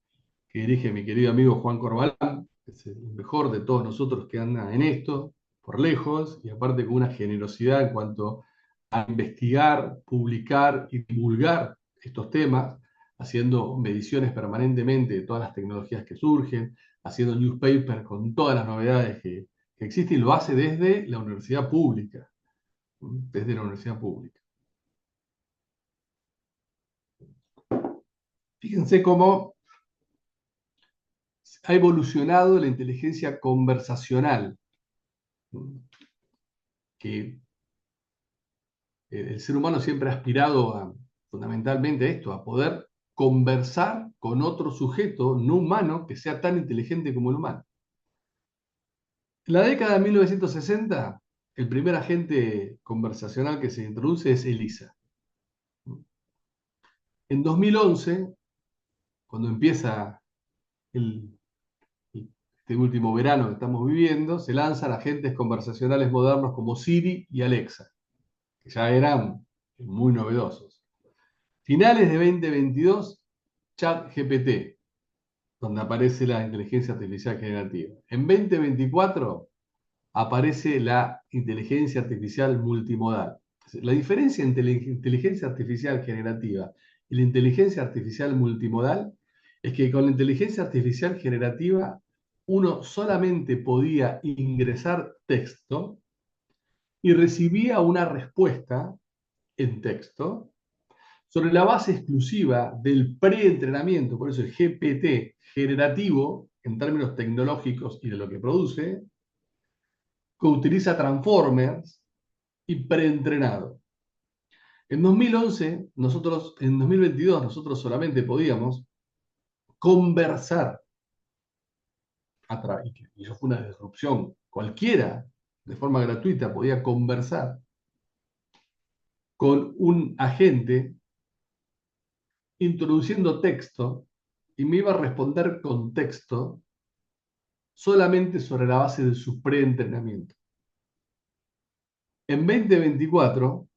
[SPEAKER 2] que dirige mi querido amigo Juan Corbalán, que es el mejor de todos nosotros que anda en esto, por lejos, y aparte con una generosidad en cuanto a investigar, publicar y divulgar estos temas, haciendo mediciones permanentemente de todas las tecnologías que surgen, haciendo newspaper con todas las novedades que existen, y lo hace desde la universidad pública, desde la universidad pública. Fíjense cómo ha evolucionado la inteligencia conversacional, que el ser humano siempre ha aspirado fundamentalmente a esto, a poder conversar con otro sujeto no humano que sea tan inteligente como el humano. En la década de 1960, el primer agente conversacional que se introduce es ELIZA. En 2011, cuando empieza el, este último verano que estamos viviendo, se lanzan agentes conversacionales modernos como Siri y Alexa, que ya eran muy novedosos. Finales de 2022, ChatGPT, donde aparece la inteligencia artificial generativa. En 2024 aparece la inteligencia artificial multimodal. La diferencia entre la inteligencia artificial generativa y la inteligencia artificial multimodal es que con la inteligencia artificial generativa uno solamente podía ingresar texto y recibía una respuesta en texto sobre la base exclusiva del preentrenamiento, por eso el GPT generativo, en términos tecnológicos y de lo que produce, que utiliza transformers y preentrenado. En 2011, en 2022, nosotros solamente podíamos conversar a través, y eso fue una disrupción. Cualquiera, de forma gratuita, podía conversar con un agente introduciendo texto y me iba a responder con texto solamente sobre la base de su preentrenamiento. En 2024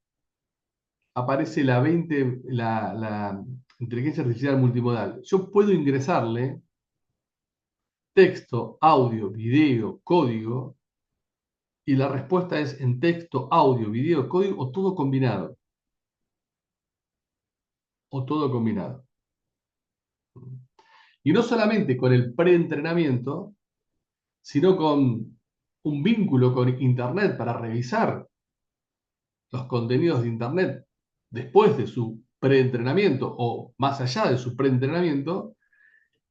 [SPEAKER 2] aparece la inteligencia artificial multimodal. Yo puedo ingresarle texto, audio, video, código, y la respuesta es en texto, audio, video, código o todo combinado. O todo combinado. Y no solamente con el preentrenamiento, sino con un vínculo con Internet para revisar los contenidos de Internet después de su preentrenamiento o más allá de su preentrenamiento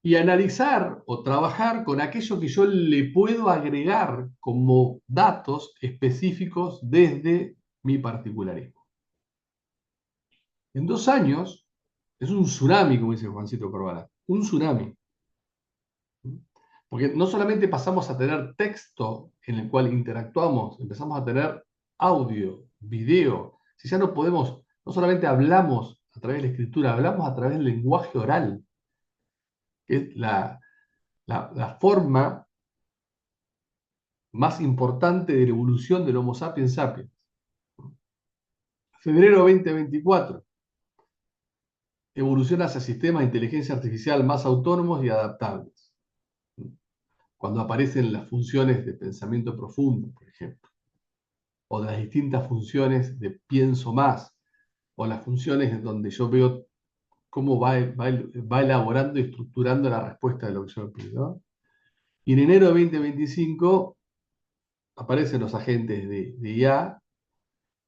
[SPEAKER 2] y analizar o trabajar con aquello que yo le puedo agregar como datos específicos desde mi particularismo. En 2 años, es un tsunami, como dice Juancito Corbalán, un tsunami. Porque no solamente pasamos a tener texto en el cual interactuamos, empezamos a tener audio, video. Si ya no podemos, no solamente hablamos a través de la escritura, hablamos a través del lenguaje oral, que es la forma más importante de la evolución del Homo sapiens sapiens. Febrero 2024, evoluciona hacia sistemas de inteligencia artificial más autónomos y adaptables. Cuando aparecen las funciones de pensamiento profundo, por ejemplo, o de las distintas funciones de pienso más, o las funciones en donde yo veo cómo va elaborando y estructurando la respuesta de lo que yo me pido, ¿no? Y en enero de 2025 aparecen los agentes de IA,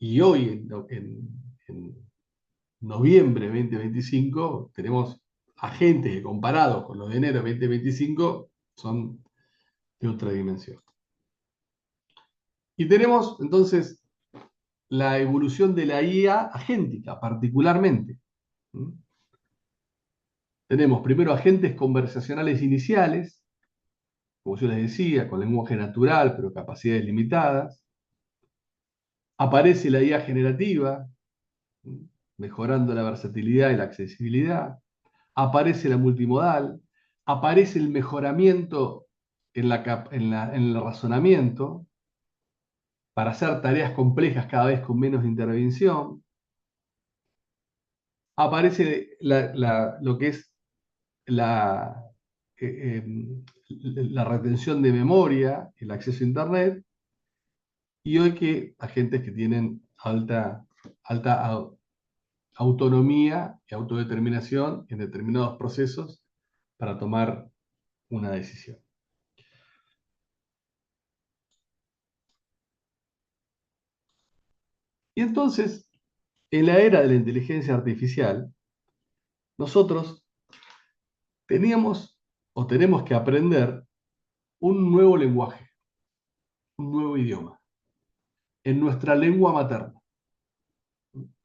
[SPEAKER 2] y hoy, en noviembre de 2025, tenemos agentes que comparados con los de enero de 2025 son de otra dimensión. Y tenemos entonces la evolución de la IA agéntica, particularmente. ¿Mm? Tenemos primero agentes conversacionales iniciales, como yo les decía, con lenguaje natural, pero capacidades limitadas. Aparece la IA generativa, mejorando la versatilidad y la accesibilidad. Aparece la multimodal. Aparece el mejoramiento en el razonamiento para hacer tareas complejas cada vez con menos intervención. Aparece lo que es la, eh, la retención de memoria, el acceso a Internet, y hoy que agentes que tienen alta autonomía y autodeterminación en determinados procesos para tomar una decisión. Y entonces, en la era de la inteligencia artificial, nosotros teníamos o tenemos que aprender un nuevo lenguaje, un nuevo idioma, en nuestra lengua materna,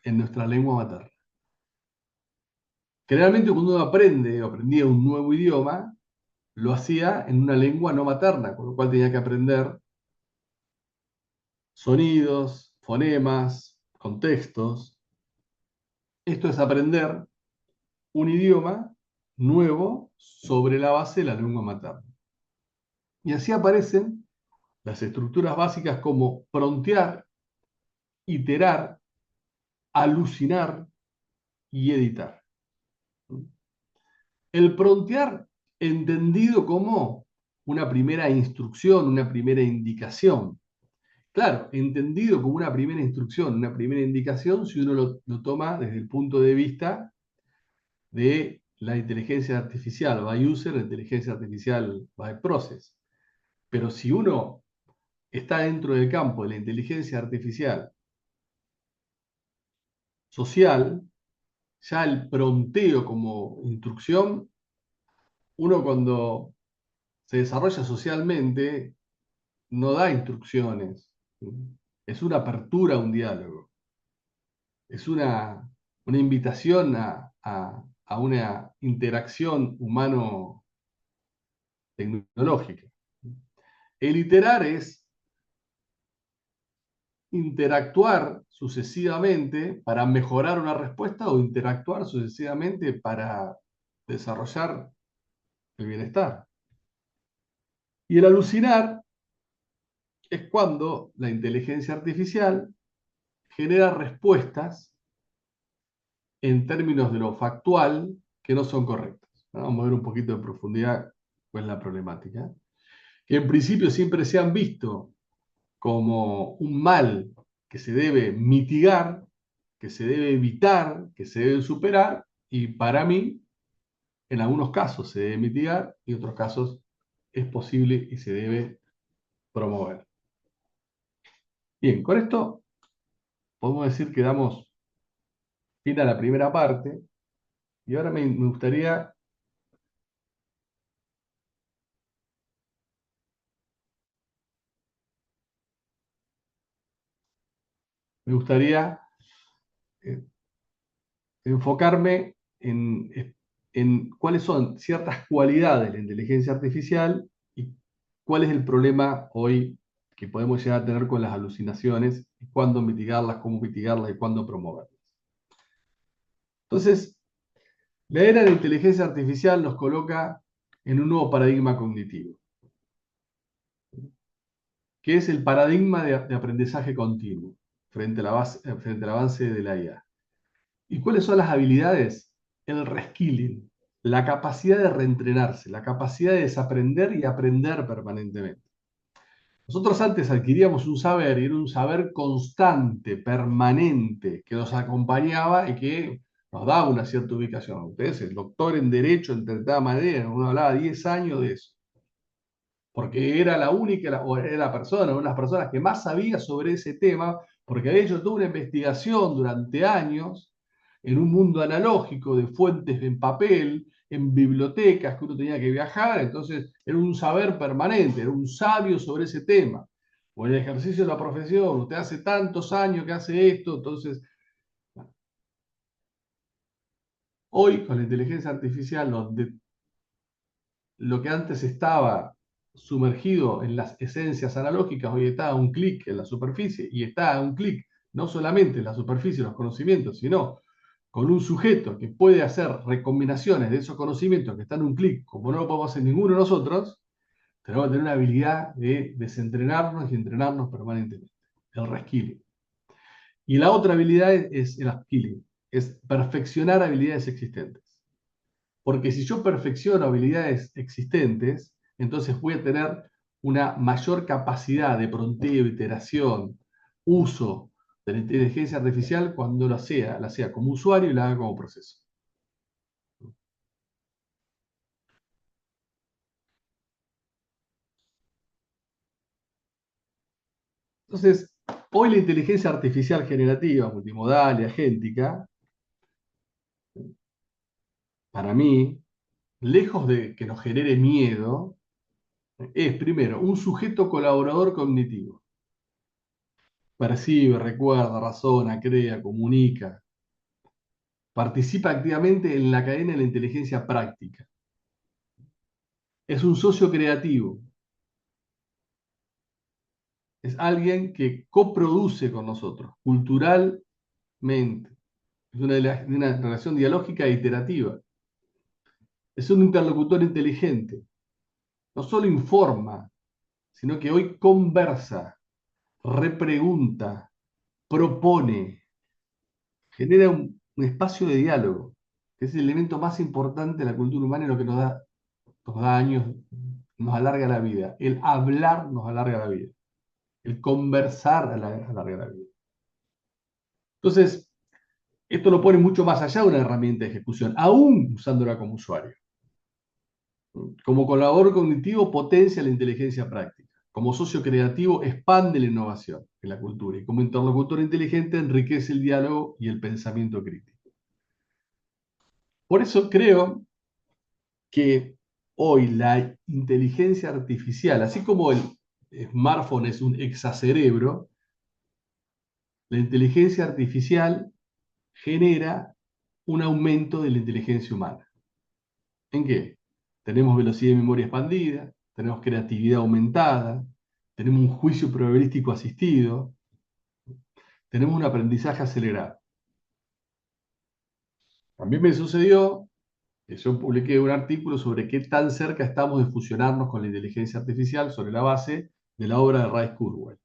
[SPEAKER 2] en nuestra lengua materna. Generalmente cuando uno aprende o aprendía un nuevo idioma, lo hacía en una lengua no materna, con lo cual tenía que aprender sonidos, fonemas, contextos. Esto es aprender un idioma nuevo sobre la base de la lengua materna. Y así aparecen las estructuras básicas como prontear, iterar, alucinar y editar. El prontear entendido como una primera instrucción, una primera indicación. Claro, entendido como una primera instrucción, una primera indicación, si uno lo toma desde el punto de vista de la inteligencia artificial by user, la inteligencia artificial by process. Pero si uno está dentro del campo de la inteligencia artificial social, ya el pronteo como instrucción, uno cuando se desarrolla socialmente no da instrucciones, es una apertura a un diálogo, es una invitación a una interacción humano-tecnológica. El iterar es interactuar sucesivamente para mejorar una respuesta o interactuar sucesivamente para desarrollar el bienestar. Y el alucinar es cuando la inteligencia artificial genera respuestas en términos de lo factual que no son correctas. Vamos a ver un poquito en profundidad cuál es la problemática. Que en principio siempre se han visto como un mal que se debe mitigar, que se debe evitar, que se debe superar, y para mí, en algunos casos se debe mitigar y en otros casos es posible y se debe promover. Bien, con esto podemos decir que damos fin a la primera parte y ahora me gustaría eh, enfocarme en cuáles son ciertas cualidades de la inteligencia artificial y cuál es el problema hoy que podemos llegar a tener con las alucinaciones, y cuándo mitigarlas, cómo mitigarlas y cuándo promoverlas. Entonces, la era de la inteligencia artificial nos coloca en un nuevo paradigma cognitivo, que es el paradigma de aprendizaje continuo frente, frente al avance de la IA. ¿Y cuáles son las habilidades? El reskilling, la capacidad de reentrenarse, la capacidad de desaprender y aprender permanentemente. Nosotros antes adquiríamos un saber y era un saber constante, permanente, que nos acompañaba y que nos daba una cierta ubicación. Ustedes, el doctor en Derecho, en determinada manera, uno hablaba 10 años de eso, porque era la única, o era la persona, una de las personas que más sabía sobre ese tema, porque había hecho toda una investigación durante años en un mundo analógico de fuentes en papel, en bibliotecas que uno tenía que viajar, entonces era un saber permanente, era un sabio sobre ese tema. O en el ejercicio de la profesión, usted hace tantos años que hace esto, entonces hoy con la inteligencia artificial, lo que antes estaba sumergido en las esencias analógicas, hoy está a un clic en la superficie y está a un clic no solamente en la superficie de los conocimientos, sino con un sujeto que puede hacer recombinaciones de esos conocimientos que están en un clic, como no lo podemos hacer ninguno de nosotros, tenemos que tener una habilidad de desentrenarnos y entrenarnos permanentemente, el reskilling. Y la otra habilidad es el upskilling, es perfeccionar habilidades existentes. Porque si yo perfecciono habilidades existentes, entonces voy a tener una mayor capacidad de pronteo, iteración, uso de la inteligencia artificial cuando la sea como usuario y la haga como proceso. Entonces, hoy la inteligencia artificial generativa, multimodal y agéntica, para mí, lejos de que nos genere miedo, es primero un sujeto colaborador cognitivo. Percibe, recuerda, razona, crea, comunica, participa activamente en la cadena de la inteligencia práctica. Es un socio creativo. Es alguien que coproduce con nosotros, culturalmente. Es una relación dialógica e iterativa. Es un interlocutor inteligente. No solo informa, sino que hoy conversa, repregunta, propone, genera un espacio de diálogo, que es el elemento más importante de la cultura humana y lo que nos da años, nos alarga la vida. El hablar nos alarga la vida. El conversar alarga la vida. Entonces, esto lo pone mucho más allá de una herramienta de ejecución, aún usándola como usuario. Como colaborador cognitivo potencia la inteligencia práctica. Como socio creativo expande la innovación en la cultura. Y como interlocutor inteligente enriquece el diálogo y el pensamiento crítico. Por eso creo que hoy la inteligencia artificial, así como el smartphone es un exacerebro, la inteligencia artificial genera un aumento de la inteligencia humana. ¿En qué? Tenemos velocidad de memoria expandida, tenemos creatividad aumentada, tenemos un juicio probabilístico asistido, tenemos un aprendizaje acelerado. También me sucedió que yo publiqué un artículo sobre qué tan cerca estamos de fusionarnos con la inteligencia artificial sobre la base de la obra de Ray Kurzweil.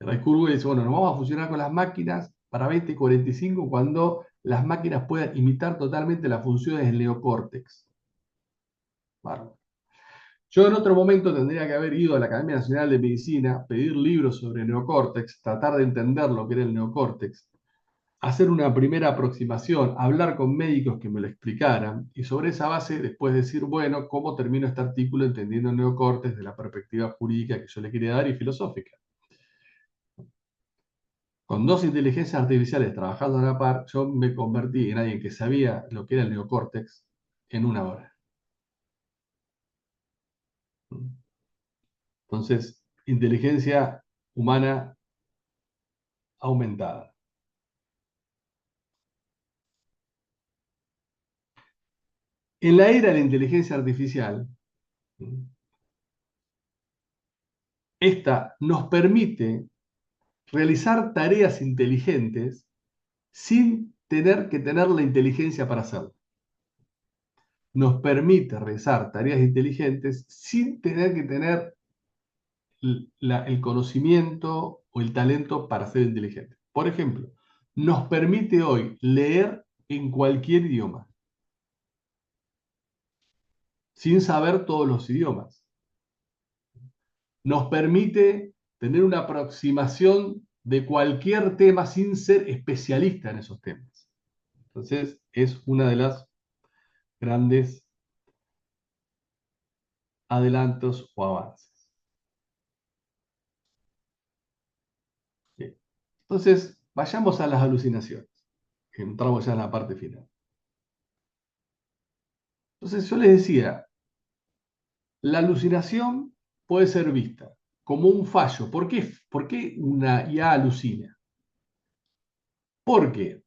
[SPEAKER 2] Ray Kurzweil dice, bueno, nos vamos a fusionar con las máquinas para 2045 cuando las máquinas puedan imitar totalmente las funciones del neocórtex. Bárbaro. Yo en otro momento tendría que haber ido a la Academia Nacional de Medicina, pedir libros sobre neocórtex, tratar de entender lo que era el neocórtex, hacer una primera aproximación, hablar con médicos que me lo explicaran y sobre esa base después decir, bueno, ¿cómo termino este artículo entendiendo el neocórtex de la perspectiva jurídica que yo le quería dar y filosófica? Con dos inteligencias artificiales trabajando a la par, yo me convertí en alguien que sabía lo que era el neocórtex en una hora. Entonces, inteligencia humana aumentada. En la era de la inteligencia artificial, esta nos permite realizar tareas inteligentes sin tener que tener la inteligencia para hacerlo. nos permite realizar tareas inteligentes sin tener que tener el conocimiento o el talento para ser inteligente. Por ejemplo, nos permite hoy leer en cualquier idioma, sin saber todos los idiomas. Nos permite tener una aproximación de cualquier tema sin ser especialista en esos temas. Entonces, es una de las grandes adelantos o avances. Bien. Entonces, vayamos a las alucinaciones. Entramos ya en la parte final. Entonces, yo les decía, la alucinación puede ser vista como un fallo. ¿Por qué una IA alucina? Porque,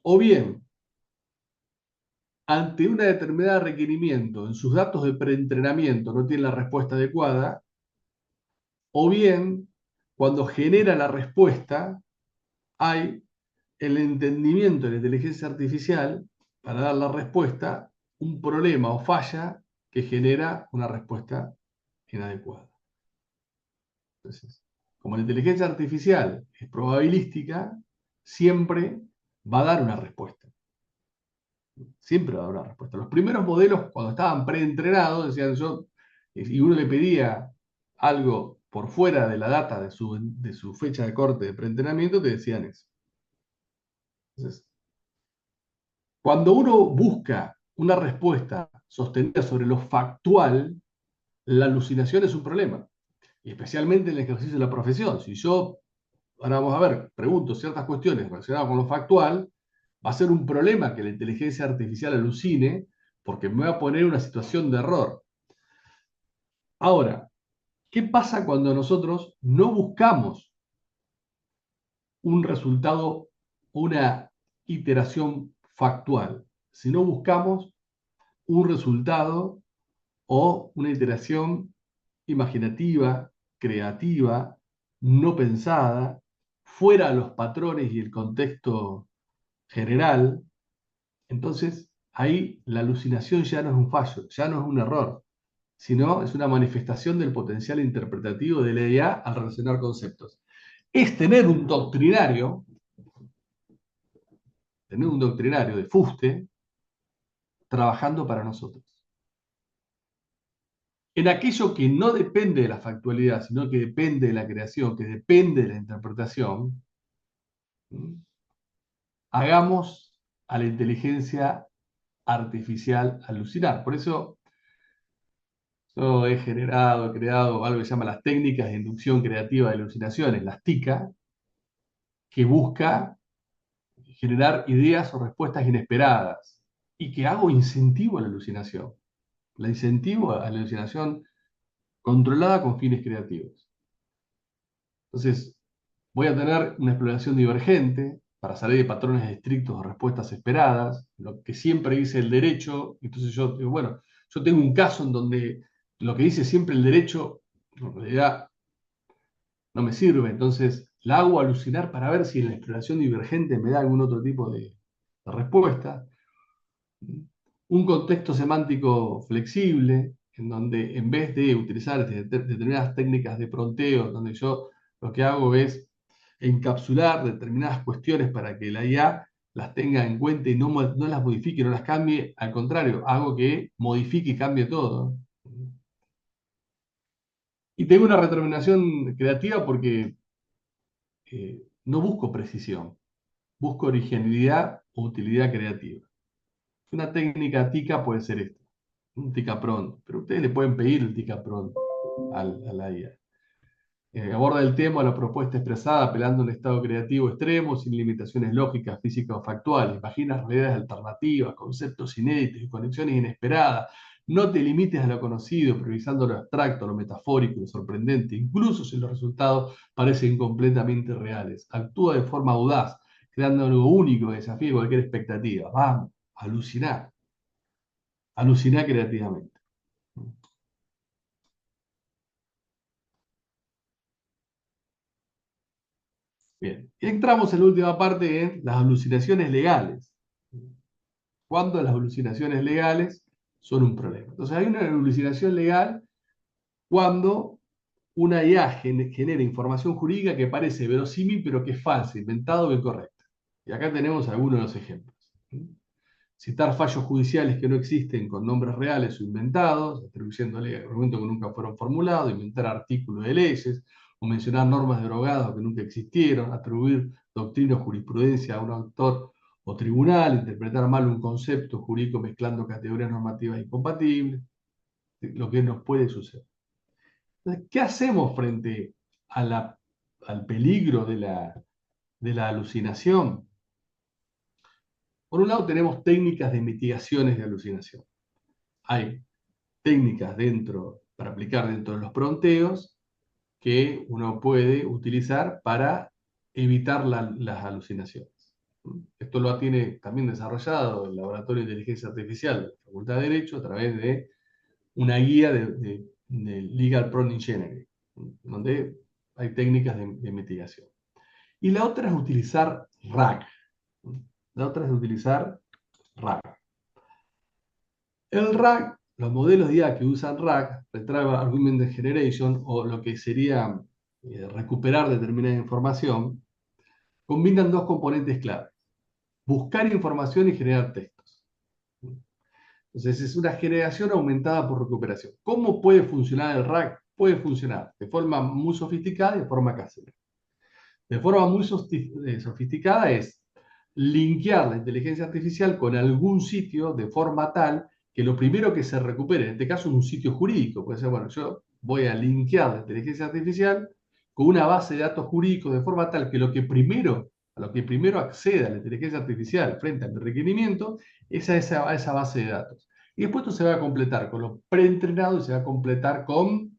[SPEAKER 2] o bien, ante un determinado requerimiento en sus datos de preentrenamiento no tiene la respuesta adecuada, o bien, cuando genera la respuesta, hay el entendimiento de la inteligencia artificial para dar la respuesta, un problema o falla que genera una respuesta inadecuada. Entonces, como la inteligencia artificial es probabilística, siempre va a dar una respuesta. Siempre va a dar una respuesta. Los primeros modelos, cuando estaban preentrenados, decían yo, y uno le pedía algo por fuera de la data de su fecha de corte de preentrenamiento, te decían eso. Entonces, cuando uno busca una respuesta sostenida sobre lo factual, la alucinación es un problema, y especialmente en el ejercicio de la profesión. Si yo, ahora vamos a ver, pregunto ciertas cuestiones relacionadas con lo factual, va a ser un problema que la inteligencia artificial alucine, porque me va a poner en una situación de error. Ahora, ¿qué pasa cuando nosotros no buscamos un resultado, una iteración factual, sino buscamos un resultado o una iteración imaginativa, creativa, no pensada, fuera de los patrones y el contexto general? Entonces, ahí la alucinación ya no es un fallo, ya no es un error, sino es una manifestación del potencial interpretativo de la IA al relacionar conceptos. Es tener un doctrinario de fuste trabajando para nosotros. En aquello que no depende de la factualidad, sino que depende de la creación, que depende de la interpretación, hagamos a la inteligencia artificial alucinar. Por eso yo he creado algo que se llama las técnicas de inducción creativa de alucinaciones, las TICA, que busca generar ideas o respuestas inesperadas y que hago incentivo a la alucinación. La incentivo a la alucinación controlada con fines creativos. Entonces, voy a tener una exploración divergente para salir de patrones estrictos o respuestas esperadas, lo que siempre dice el derecho. Entonces yo digo, bueno, yo tengo un caso en donde lo que dice siempre el derecho en realidad no me sirve, entonces la hago alucinar para ver si en la exploración divergente me da algún otro tipo de respuesta. Un contexto semántico flexible, en donde en vez de utilizar determinadas técnicas de pronteo, donde yo lo que hago es encapsular determinadas cuestiones para que la IA las tenga en cuenta y no las modifique, no las cambie, al contrario, hago que modifique y cambie todo. Y tengo una retroalimentación creativa porque no busco precisión, busco originalidad o utilidad creativa. Una técnica TICA puede ser esta, un TICA prompt, pero ustedes le pueden pedir el TICA prompt a la IA. Aborda el tema o la propuesta expresada apelando a un estado creativo extremo, sin limitaciones lógicas, físicas o factuales. Imagina realidades alternativas, conceptos inéditos y conexiones inesperadas. No te limites a lo conocido, priorizando lo abstracto, lo metafórico, lo sorprendente, incluso si los resultados parecen completamente reales. Actúa de forma audaz, creando algo único que desafíe cualquier expectativa. Vamos, alucinar, alucinar creativamente. Bien, y entramos en la última parte en las alucinaciones legales. Cuando las alucinaciones legales son un problema. Entonces hay una alucinación legal cuando una IA genera información jurídica que parece verosímil, pero que es falsa, inventado o incorrecta. Y acá tenemos algunos de los ejemplos. Citar fallos judiciales que no existen con nombres reales o inventados, atribuyéndole argumentos que nunca fueron formulados, inventar artículos de leyes, o mencionar normas derogadas que nunca existieron, atribuir doctrina o jurisprudencia a un autor o tribunal, interpretar mal un concepto jurídico mezclando categorías normativas incompatibles, lo que nos puede suceder. Entonces, ¿qué hacemos frente al peligro de la alucinación? Por un lado tenemos técnicas de mitigaciones de alucinación. Hay técnicas para aplicar dentro de los pronteos que uno puede utilizar para evitar las alucinaciones. Esto lo tiene también desarrollado el Laboratorio de Inteligencia Artificial de la Facultad de Derecho a través de una guía de Legal Prompt Engineering, donde hay técnicas de mitigación. Y la otra es utilizar RAG. La otra es utilizar RAG. El RAG, los modelos de IA que usan RAG, Retrieval Augmented Generation, o lo que sería recuperar determinada información, combinan dos componentes clave: buscar información y generar textos. Entonces es una generación aumentada por recuperación. ¿Cómo puede funcionar el RAG? Puede funcionar de forma muy sofisticada y de forma casera. De forma muy sofisticada es linkear la inteligencia artificial con algún sitio de forma tal que lo primero que se recupere, en este caso un sitio jurídico, puede ser, bueno, yo voy a linkear la inteligencia artificial con una base de datos jurídicos de forma tal que a lo que primero acceda la inteligencia artificial frente a mi requerimiento es a esa base de datos. Y después esto se va a completar con lo preentrenado y se va a completar con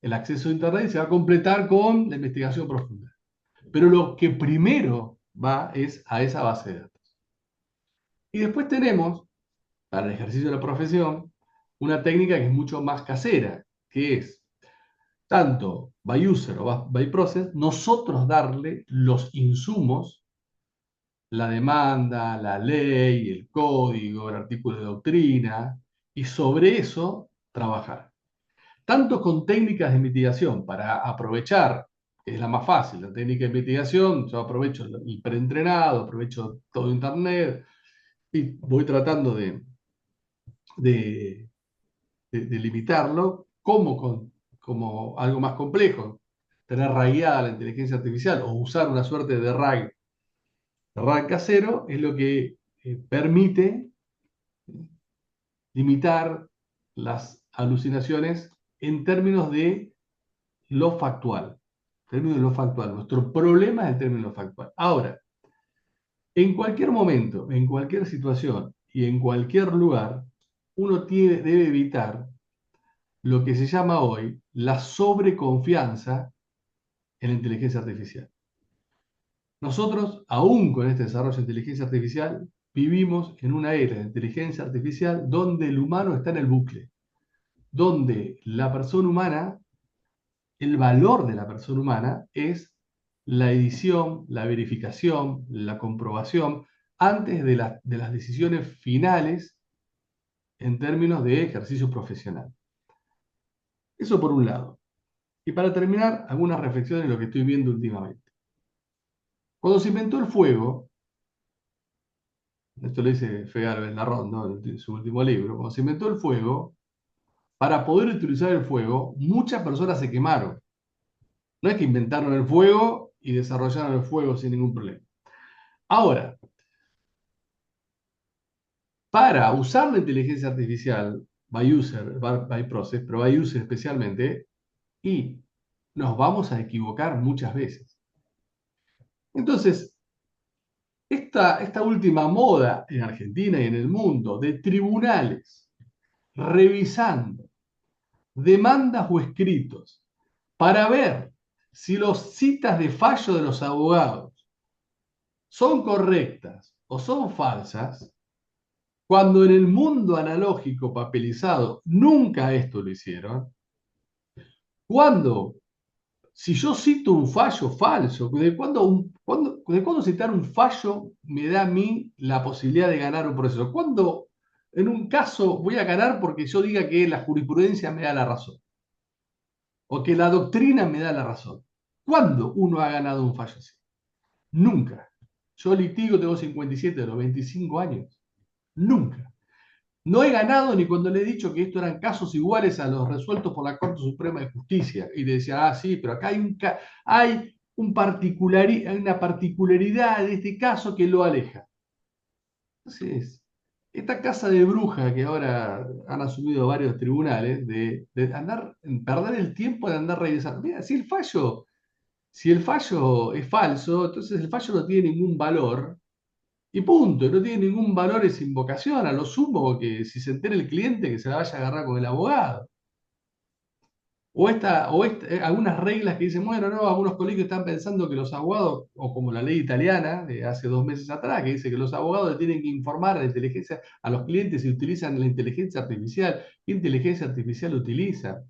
[SPEAKER 2] el acceso a Internet y se va a completar con la investigación profunda. Pero lo que primero va es a esa base de datos. Y después tenemos, para el ejercicio de la profesión, una técnica que es mucho más casera, que es tanto by user o by process, nosotros darle los insumos, la demanda, la ley, el código, el artículo de doctrina, y sobre eso trabajar. Tanto con técnicas de mitigación para aprovechar, que es la más fácil, la técnica de mitigación, yo aprovecho el preentrenado, aprovecho todo Internet y voy tratando de, de limitarlo, como algo más complejo, tener ragueada la inteligencia artificial o usar una suerte de RAG casero, es lo que permite limitar las alucinaciones en términos de lo factual. Término de lo factual. Nuestro problema es el término factual. Ahora, en cualquier momento, en cualquier situación y en cualquier lugar, uno debe evitar lo que se llama hoy la sobreconfianza en la inteligencia artificial. Nosotros, aún con este desarrollo de inteligencia artificial, vivimos en una era de inteligencia artificial donde el humano está en el bucle, donde la persona humana, el valor de la persona humana es la edición, la verificación, la comprobación, antes de las decisiones finales en términos de ejercicio profesional. Eso por un lado. Y para terminar, algunas reflexiones de lo que estoy viendo últimamente. Cuando se inventó el fuego, esto lo dice Fegaro Larrón, ¿no?, en su último libro, cuando se inventó el fuego, para poder utilizar el fuego, muchas personas se quemaron. No es que inventaron el fuego y desarrollaron el fuego sin ningún problema. Ahora, para usar la inteligencia artificial, by user, by process, pero by user especialmente, y nos vamos a equivocar muchas veces. Entonces, esta última moda en Argentina y en el mundo de tribunales revisando demandas o escritos para ver si las citas de fallo de los abogados son correctas o son falsas, cuando en el mundo analógico papelizado nunca esto lo hicieron, cuando, si yo cito un fallo falso, ¿de cuándo citar un fallo me da a mí la posibilidad de ganar un proceso? ¿Cuándo En un caso voy a ganar porque yo diga que la jurisprudencia me da la razón o que la doctrina me da la razón. ¿Cuándo uno ha ganado un fallo así? Nunca. Yo litigo, tengo 57 de los 25 años. Nunca. No he ganado ni cuando le he dicho que estos eran casos iguales a los resueltos por la Corte Suprema de Justicia. Y le decía, ah, sí, pero acá hay una particularidad de este caso que lo aleja. Entonces, esta casa de bruja que ahora han asumido varios tribunales, de andar, perder el tiempo de andar revisando. Mira, si el fallo es falso, entonces el fallo no tiene ningún valor y punto, no tiene ningún valor esa invocación, a lo sumo que si se entera el cliente que se la vaya a agarrar con el abogado. Algunas reglas que dicen, bueno, no, algunos colegios están pensando que los abogados, o como la ley italiana de hace 2 meses atrás, que dice que los abogados le tienen que informar a la inteligencia, a los clientes si utilizan la inteligencia artificial. ¿Qué inteligencia artificial utiliza?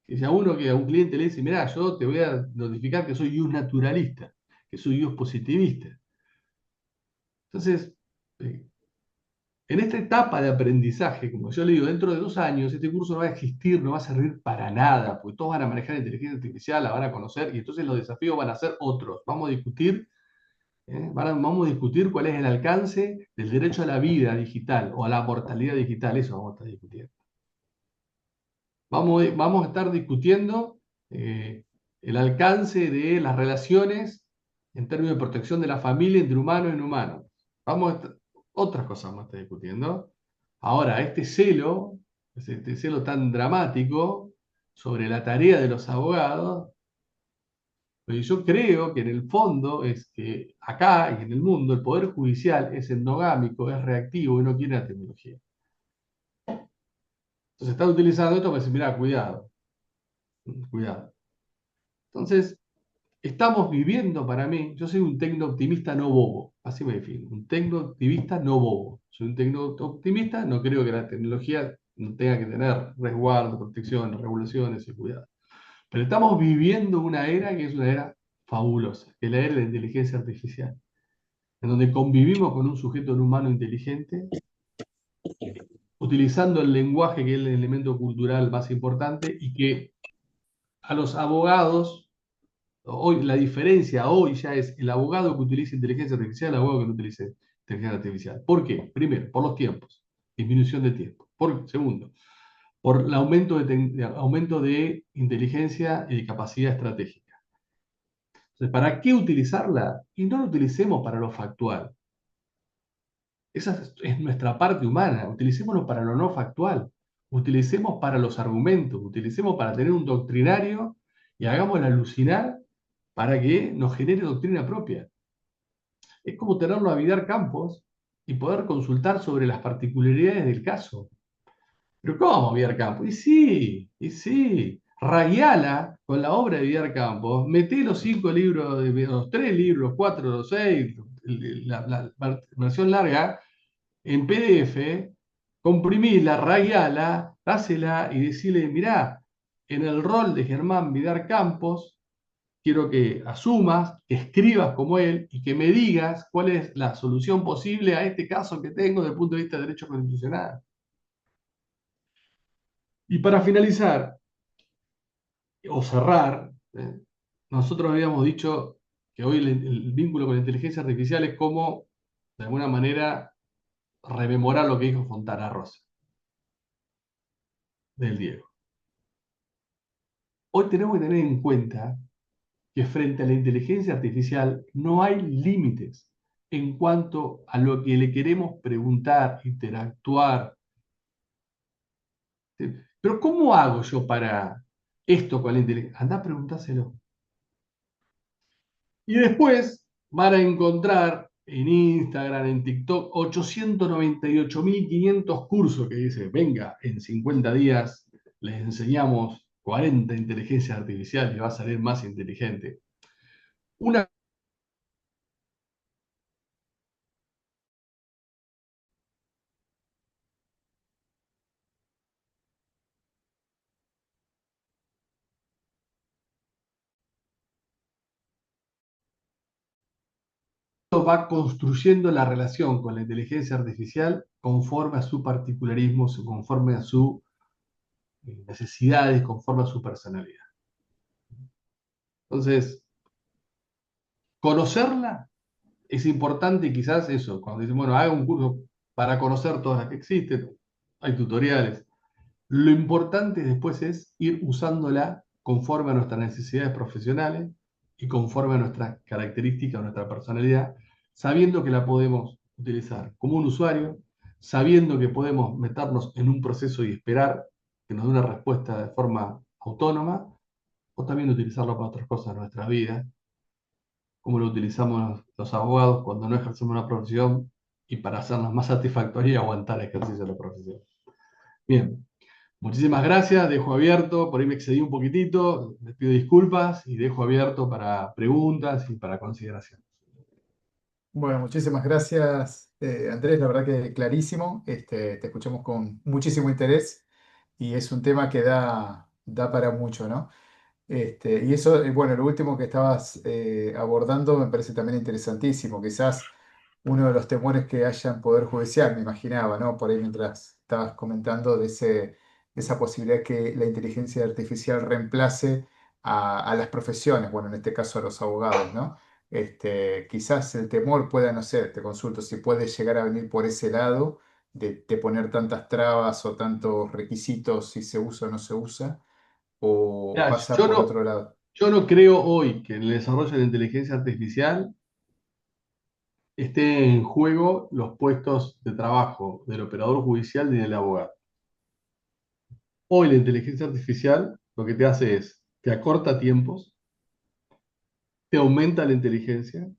[SPEAKER 2] Que si a un cliente le dice, mira, yo te voy a notificar que soy un naturalista, que soy un positivista. Entonces, eh, en esta etapa de aprendizaje, como yo le digo, dentro de 2 años este curso no va a existir, no va a servir para nada, porque todos van a manejar inteligencia artificial, la van a conocer y entonces los desafíos van a ser otros. Vamos a discutir cuál es el alcance del derecho a la vida digital o a la mortalidad digital, eso vamos a estar discutiendo. Vamos a estar discutiendo el alcance de las relaciones en términos de protección de la familia entre humano y humano. Otras cosas vamos a estar discutiendo. Ahora, este celo tan dramático sobre la tarea de los abogados, pues yo creo que en el fondo es que acá y en el mundo el poder judicial es endogámico, es reactivo y no quiere la tecnología. Entonces están utilizando esto para decir, mira, cuidado, cuidado. Entonces, estamos viviendo para mí, yo soy un tecno-optimista no bobo, así me defino, un tecno-optimista no bobo. Soy un tecno-optimista, no creo que la tecnología no tenga que tener resguardo, protección, regulaciones y cuidado. Pero estamos viviendo una era que es una era fabulosa, que es la era de la inteligencia artificial, en donde convivimos con un sujeto no humano inteligente, utilizando el lenguaje, que es el elemento cultural más importante, y que a los abogados hoy la diferencia hoy ya es el abogado que utiliza inteligencia artificial, el abogado que no utilice inteligencia artificial. ¿Por qué? Primero, por los tiempos, disminución de tiempo. Segundo, por el aumento de inteligencia y de capacidad estratégica. Entonces, ¿para qué utilizarla? Y no lo utilicemos para lo factual. Esa es nuestra parte humana. Utilicémoslo para lo no factual. Utilicemos para los argumentos. Utilicemos para tener un doctrinario y hagámoslo alucinar para que nos genere doctrina propia. Es como tenerlo a Vidar Campos y poder consultar sobre las particularidades del caso. Pero ¿cómo Vidar Campos? Y sí. Rayala con la obra de Vidar Campos, meté los 5 libros, los 3 libros, los 4, los 6, la versión larga, en PDF, comprimila, rayala, dásela y decirle, mirá, en el rol de Germán Vidar Campos, quiero que asumas, que escribas como él y que me digas cuál es la solución posible a este caso que tengo desde el punto de vista de derecho constitucional. Y para finalizar o cerrar, nosotros habíamos dicho que hoy el vínculo con la inteligencia artificial es como, de alguna manera, rememorar lo que dijo Fontana Rosa del Diego. Hoy tenemos que tener en cuenta que frente a la inteligencia artificial no hay límites en cuanto a lo que le queremos preguntar, interactuar. ¿Sí? Pero ¿cómo hago yo para esto con la inteligencia? Anda a preguntárselo. Y después van a encontrar en Instagram, en TikTok, 898.500 cursos que dice, venga, en 50 días les enseñamos 40 inteligencias artificiales y va a salir más inteligente. Una va construyendo la relación con la inteligencia artificial conforme a su particularismo, conforme a sus necesidades, conforme a su personalidad. Entonces, conocerla es importante y quizás eso, cuando dicen, bueno, haga un curso para conocer todas las que existen, hay tutoriales. Lo importante después es ir usándola conforme a nuestras necesidades profesionales y conforme a nuestras características, a nuestra personalidad, sabiendo que la podemos utilizar como un usuario, sabiendo que podemos meternos en un proceso y esperar que nos dé una respuesta de forma autónoma, o también utilizarlo para otras cosas en nuestra vida, como lo utilizamos los abogados cuando no ejercemos una profesión y para hacernos más satisfactoria y aguantar el ejercicio de la profesión. Bien, muchísimas gracias, dejo abierto, por ahí me excedí un poquitito, les pido disculpas y dejo abierto para preguntas y para consideración.
[SPEAKER 1] Bueno, muchísimas gracias, Andrés. La verdad que clarísimo. Te escuchamos con muchísimo interés y es un tema que da para mucho, ¿no? Y eso, bueno, lo último que estabas abordando me parece también interesantísimo. Quizás uno de los temores que haya en Poder Judicial, me imaginaba, ¿no? Por ahí mientras estabas comentando esa posibilidad que la inteligencia artificial reemplace a las profesiones, bueno, en este caso a los abogados, ¿no? Quizás el temor pueda, no sé, te consulto si puede llegar a venir por ese lado de poner tantas trabas o tantos requisitos si se usa o no se usa o
[SPEAKER 2] Mirá,
[SPEAKER 1] pasa por otro lado.
[SPEAKER 2] yo no creo hoy que en el desarrollo de la inteligencia artificial esté en juego los puestos de trabajo del operador judicial ni del abogado. Hoy la inteligencia artificial lo que te hace es, te acorta tiempos, te aumenta la inteligencia,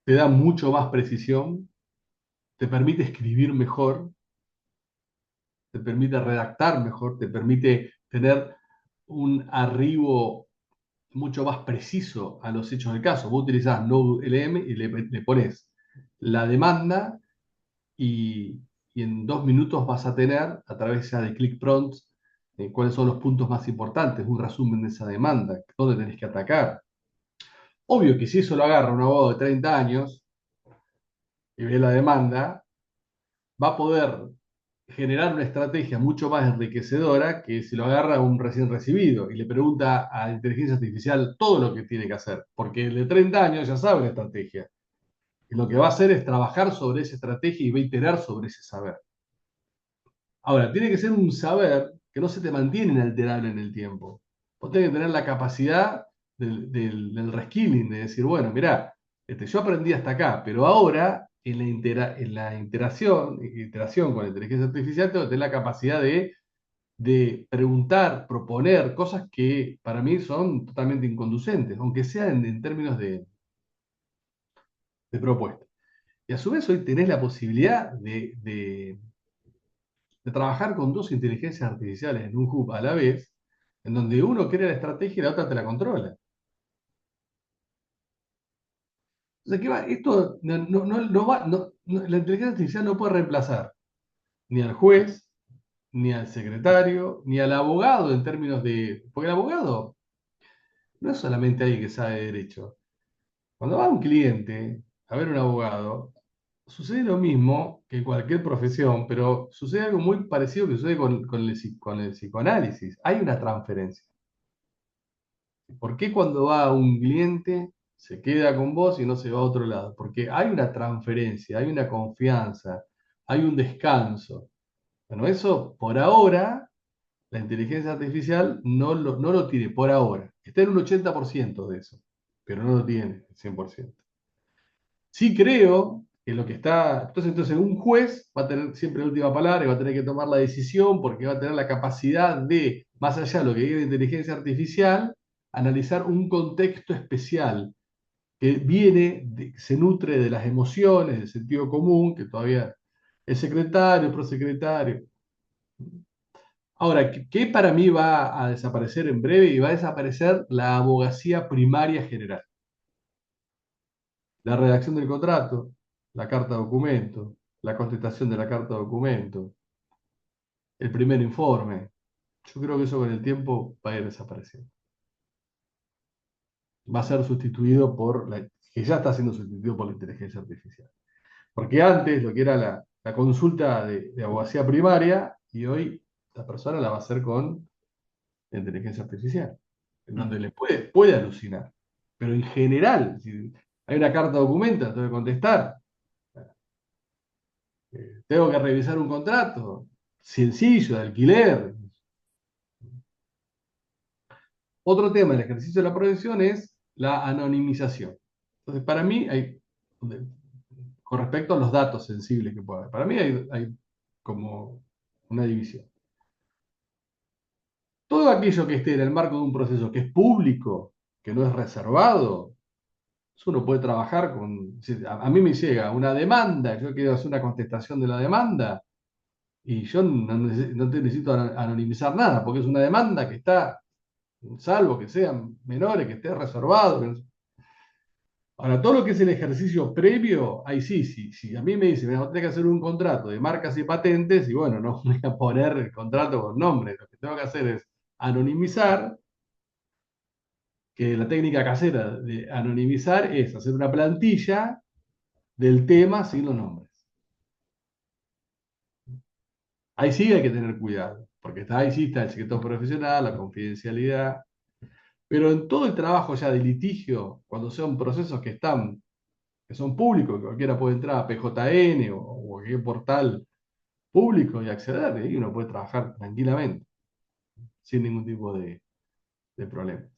[SPEAKER 2] te da mucho más precisión, te permite escribir mejor, te permite redactar mejor, te permite tener un arribo mucho más preciso a los hechos del caso. Vos utilizás Node.lm y le pones la demanda y en 2 minutos vas a tener, a través ya de click prompts, cuáles son los puntos más importantes, un resumen de esa demanda, dónde tenés que atacar. Obvio que si eso lo agarra un abogado de 30 años y ve la demanda, va a poder generar una estrategia mucho más enriquecedora que si lo agarra un recién recibido y le pregunta a la inteligencia artificial todo lo que tiene que hacer, porque el de 30 años ya sabe la estrategia. Y lo que va a hacer es trabajar sobre esa estrategia y va a iterar sobre ese saber. Ahora, tiene que ser un saber que no se te mantiene inalterable en el tiempo. Vos tenés que tener la capacidad del reskilling, de decir, bueno, mirá, yo aprendí hasta acá, pero ahora en la iteración con la inteligencia artificial tengo que tener la capacidad de preguntar, proponer cosas que para mí son totalmente inconducentes, aunque sean en términos de propuesta. Y a su vez hoy tenés la posibilidad de trabajar con dos inteligencias artificiales en un hub a la vez, en donde uno crea la estrategia y la otra te la controla. O sea, ¿qué va? Esto la inteligencia artificial no puede reemplazar ni al juez, ni al secretario, ni al abogado en términos de... Porque el abogado no es solamente alguien que sabe de derecho. Cuando va un cliente a ver un abogado, sucede lo mismo que en cualquier profesión, pero sucede algo muy parecido que sucede con el psicoanálisis. Hay una transferencia. ¿Por qué cuando va un cliente se queda con vos y no se va a otro lado? Porque hay una transferencia, hay una confianza, hay un descanso. Bueno, eso por ahora, la inteligencia artificial no lo tiene, por ahora. Está en un 80% de eso, pero no lo tiene el 100%. Sí creo que lo que está... Entonces un juez va a tener siempre la última palabra y va a tener que tomar la decisión porque va a tener la capacidad de, más allá de lo que diga la inteligencia artificial, analizar un contexto especial que se nutre de las emociones, del sentido común, que todavía el secretario, el prosecretario. Ahora, ¿qué para mí va a desaparecer en breve? Y va a desaparecer la abogacía primaria general. La redacción del contrato, la carta documento, la contestación de la carta documento, el primer informe. Yo creo que eso con el tiempo va a ir desapareciendo. Va a ser sustituido por la que ya está siendo sustituido por la inteligencia artificial. Porque antes lo que era la consulta de abogacía primaria, y hoy la persona la va a hacer con la inteligencia artificial, en donde
[SPEAKER 1] Mm.
[SPEAKER 2] le puede alucinar. Pero en general, si hay una carta de documento, tengo que contestar. Tengo que revisar un contrato sencillo de alquiler. Otro tema del ejercicio de la profesión es la anonimización. Entonces, para mí, con respecto a los datos sensibles que puede haber, para mí hay como una división. Todo aquello que esté en el marco de un proceso que es público, que no es reservado, eso uno puede trabajar con. Si a mí me llega una demanda, yo quiero hacer una contestación de la demanda, y yo no te necesito anonimizar nada, porque es una demanda que está, salvo que sean menores, que esté reservado. Ahora, todo lo que es el ejercicio previo, ahí sí, sí. A mí me dicen, "Mira, vos tenés que hacer un contrato de marcas y patentes", y bueno, no voy a poner el contrato con nombre. Lo que tengo que hacer es anonimizar, que la técnica casera de anonimizar es hacer una plantilla del tema sin los nombres. Ahí sí hay que tener cuidado, porque ahí sí está el secreto profesional, la confidencialidad. Pero en todo el trabajo ya de litigio, cuando son procesos que son públicos, que cualquiera puede entrar a PJN o cualquier portal público y acceder, y ahí uno puede trabajar tranquilamente, sin ningún tipo de problemas.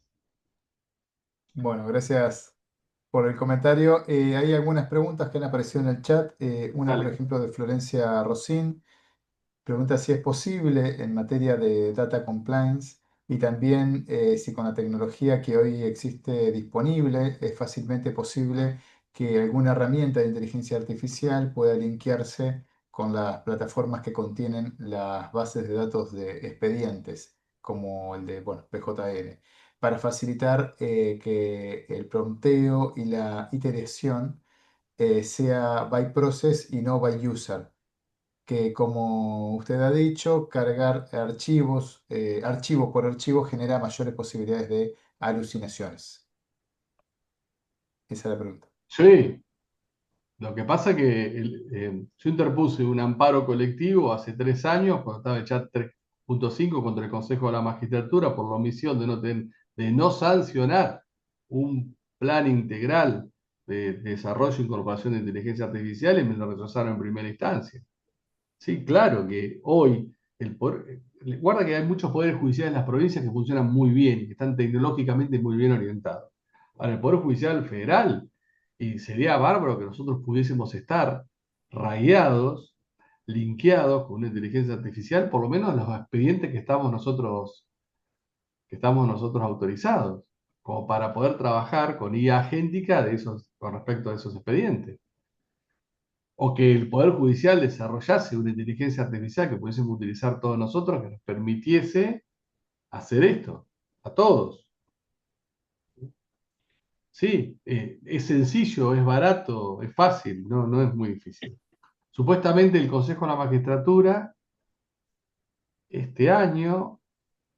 [SPEAKER 1] Bueno, gracias por el comentario. Hay algunas preguntas que han aparecido en el chat. Una, por
[SPEAKER 2] Dale.
[SPEAKER 1] ejemplo, de Florencia Rosín. Pregunta si es posible en materia de data compliance y también si con la tecnología que hoy existe disponible es fácilmente posible que alguna herramienta de inteligencia artificial pueda linkearse con las plataformas que contienen las bases de datos de expedientes, como el de, bueno, PJN, para facilitar que el prompteo y la iteración sea by process y no by user, que como usted ha dicho, cargar archivos, archivo por archivo genera mayores posibilidades de alucinaciones. Esa es la pregunta.
[SPEAKER 2] Sí, lo que pasa que yo interpuse un amparo colectivo hace 3 años, cuando estaba el chat 3.5 contra el Consejo de la Magistratura, por la omisión de no sancionar un plan integral de desarrollo e incorporación de inteligencia artificial, y me lo rechazaron en primera instancia. Sí, claro que hoy guarda que hay muchos poderes judiciales en las provincias que funcionan muy bien y que están tecnológicamente muy bien orientados. Ahora, el Poder Judicial Federal, y sería bárbaro que nosotros pudiésemos estar raideados, linkeados con una inteligencia artificial, por lo menos los expedientes que estamos nosotros autorizados, como para poder trabajar con IA agéntica con respecto a esos expedientes, o que el Poder Judicial desarrollase una inteligencia artificial que pudiésemos utilizar todos nosotros, que nos permitiese hacer esto a todos. Sí, es sencillo, es barato, es fácil, no es muy difícil. Supuestamente el Consejo de la Magistratura, este año,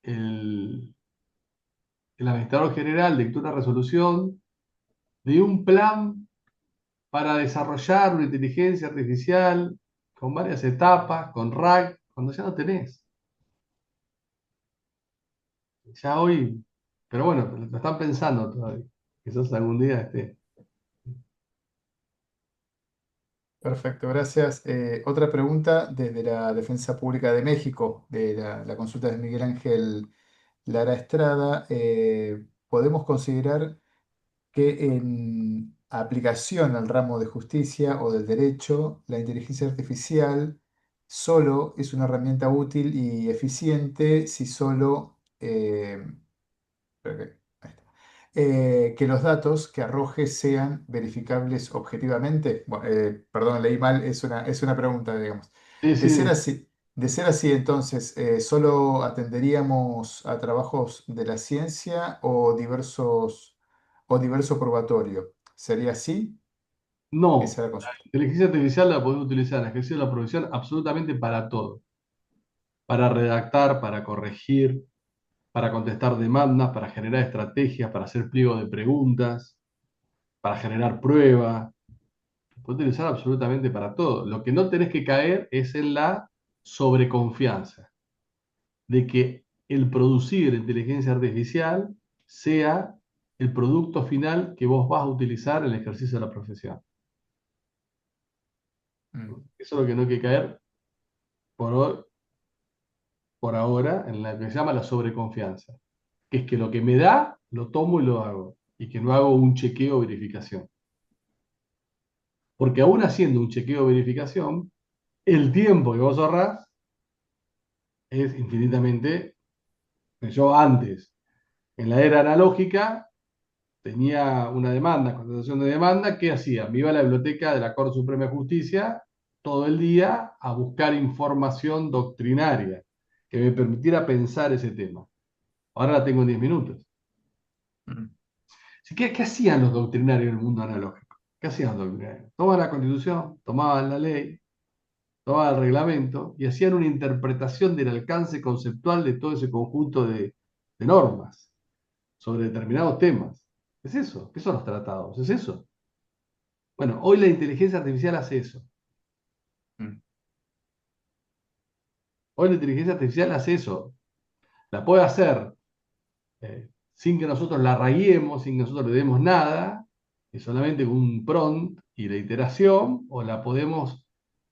[SPEAKER 2] el, el administrador general dictó una resolución de un plan para desarrollar una inteligencia artificial con varias etapas, con RAG, cuando ya no tenés. Ya hoy, pero bueno, lo están pensando todavía. Quizás algún día esté.
[SPEAKER 1] Perfecto, gracias. Otra pregunta desde la Defensa Pública de México, de la consulta de Miguel Ángel Lara Estrada. ¿Podemos considerar que en aplicación al ramo de justicia o del derecho, la inteligencia artificial solo es una herramienta útil y eficiente si solo ok, ahí está. Que los datos que arroje sean verificables objetivamente? Bueno, perdón, leí mal, es una pregunta, digamos.
[SPEAKER 2] Sí,
[SPEAKER 1] De ser
[SPEAKER 2] sí,
[SPEAKER 1] así, de ser así, entonces, ¿solo atenderíamos a trabajos de la ciencia o diverso probatorio? ¿Sería así? Esa
[SPEAKER 2] no.
[SPEAKER 1] es la consulta.
[SPEAKER 2] La inteligencia artificial la podés utilizar en el ejercicio de la profesión absolutamente para todo. Para redactar, para corregir, para contestar demandas, para generar estrategias, para hacer pliego de preguntas. para generar pruebas, lo puedes utilizar absolutamente para todo. Lo que no tenés que caer es en la sobreconfianza de que el producir inteligencia artificial sea el producto final que vos vas a utilizar en el ejercicio de la profesión.
[SPEAKER 1] mm,
[SPEAKER 2] Eso es lo que no hay que caer por, por ahora en la que se llama la sobreconfianza, que es que lo que me da, lo tomo y lo hago, y que no hago un chequeo o verificación. Porque aún haciendo un chequeo o verificación, el tiempo que vos ahorrás es infinitamente. Yo antes, en la era analógica, tenía una demanda, contestación de demanda, ¿qué hacía? Me iba a la biblioteca de la Corte Suprema de Justicia todo el día a buscar información doctrinaria que me permitiera pensar ese tema. Ahora la tengo en 10 minutos.
[SPEAKER 1] mm,
[SPEAKER 2] Así que, ¿qué hacían los doctrinarios en el mundo analógico? ¿Qué hacían los doctrinarios? Tomaban la Constitución, tomaban la ley, tomaban el reglamento y hacían una interpretación del alcance conceptual de todo ese conjunto de normas sobre determinados temas. Es eso. ¿Qué son los tratados? Es eso. Bueno, hoy la inteligencia artificial hace eso.
[SPEAKER 1] mm,
[SPEAKER 2] Hoy la inteligencia artificial hace eso. La puede hacer sin que nosotros la raguemos, sin que nosotros le demos nada, y solamente con un prompt y la iteración, o la podemos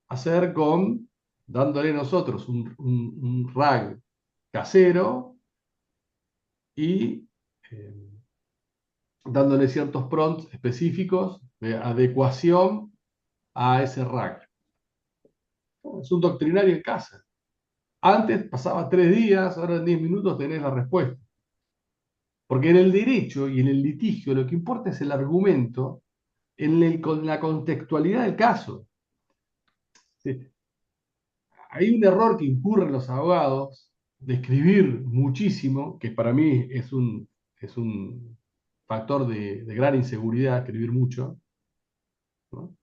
[SPEAKER 2] hacer con dándole nosotros un RAG casero y eh, dándole ciertos prompts específicos de adecuación a ese RAG. Es un doctrinario en casa. Antes pasaba 3 días, ahora en 10 minutos tenés la respuesta. Porque en el derecho y en el litigio lo que importa es el argumento con la contextualidad del caso. Sí. Hay un error que incurren los abogados de escribir muchísimo, que para mí es un factor de gran inseguridad, escribir mucho, ¿no?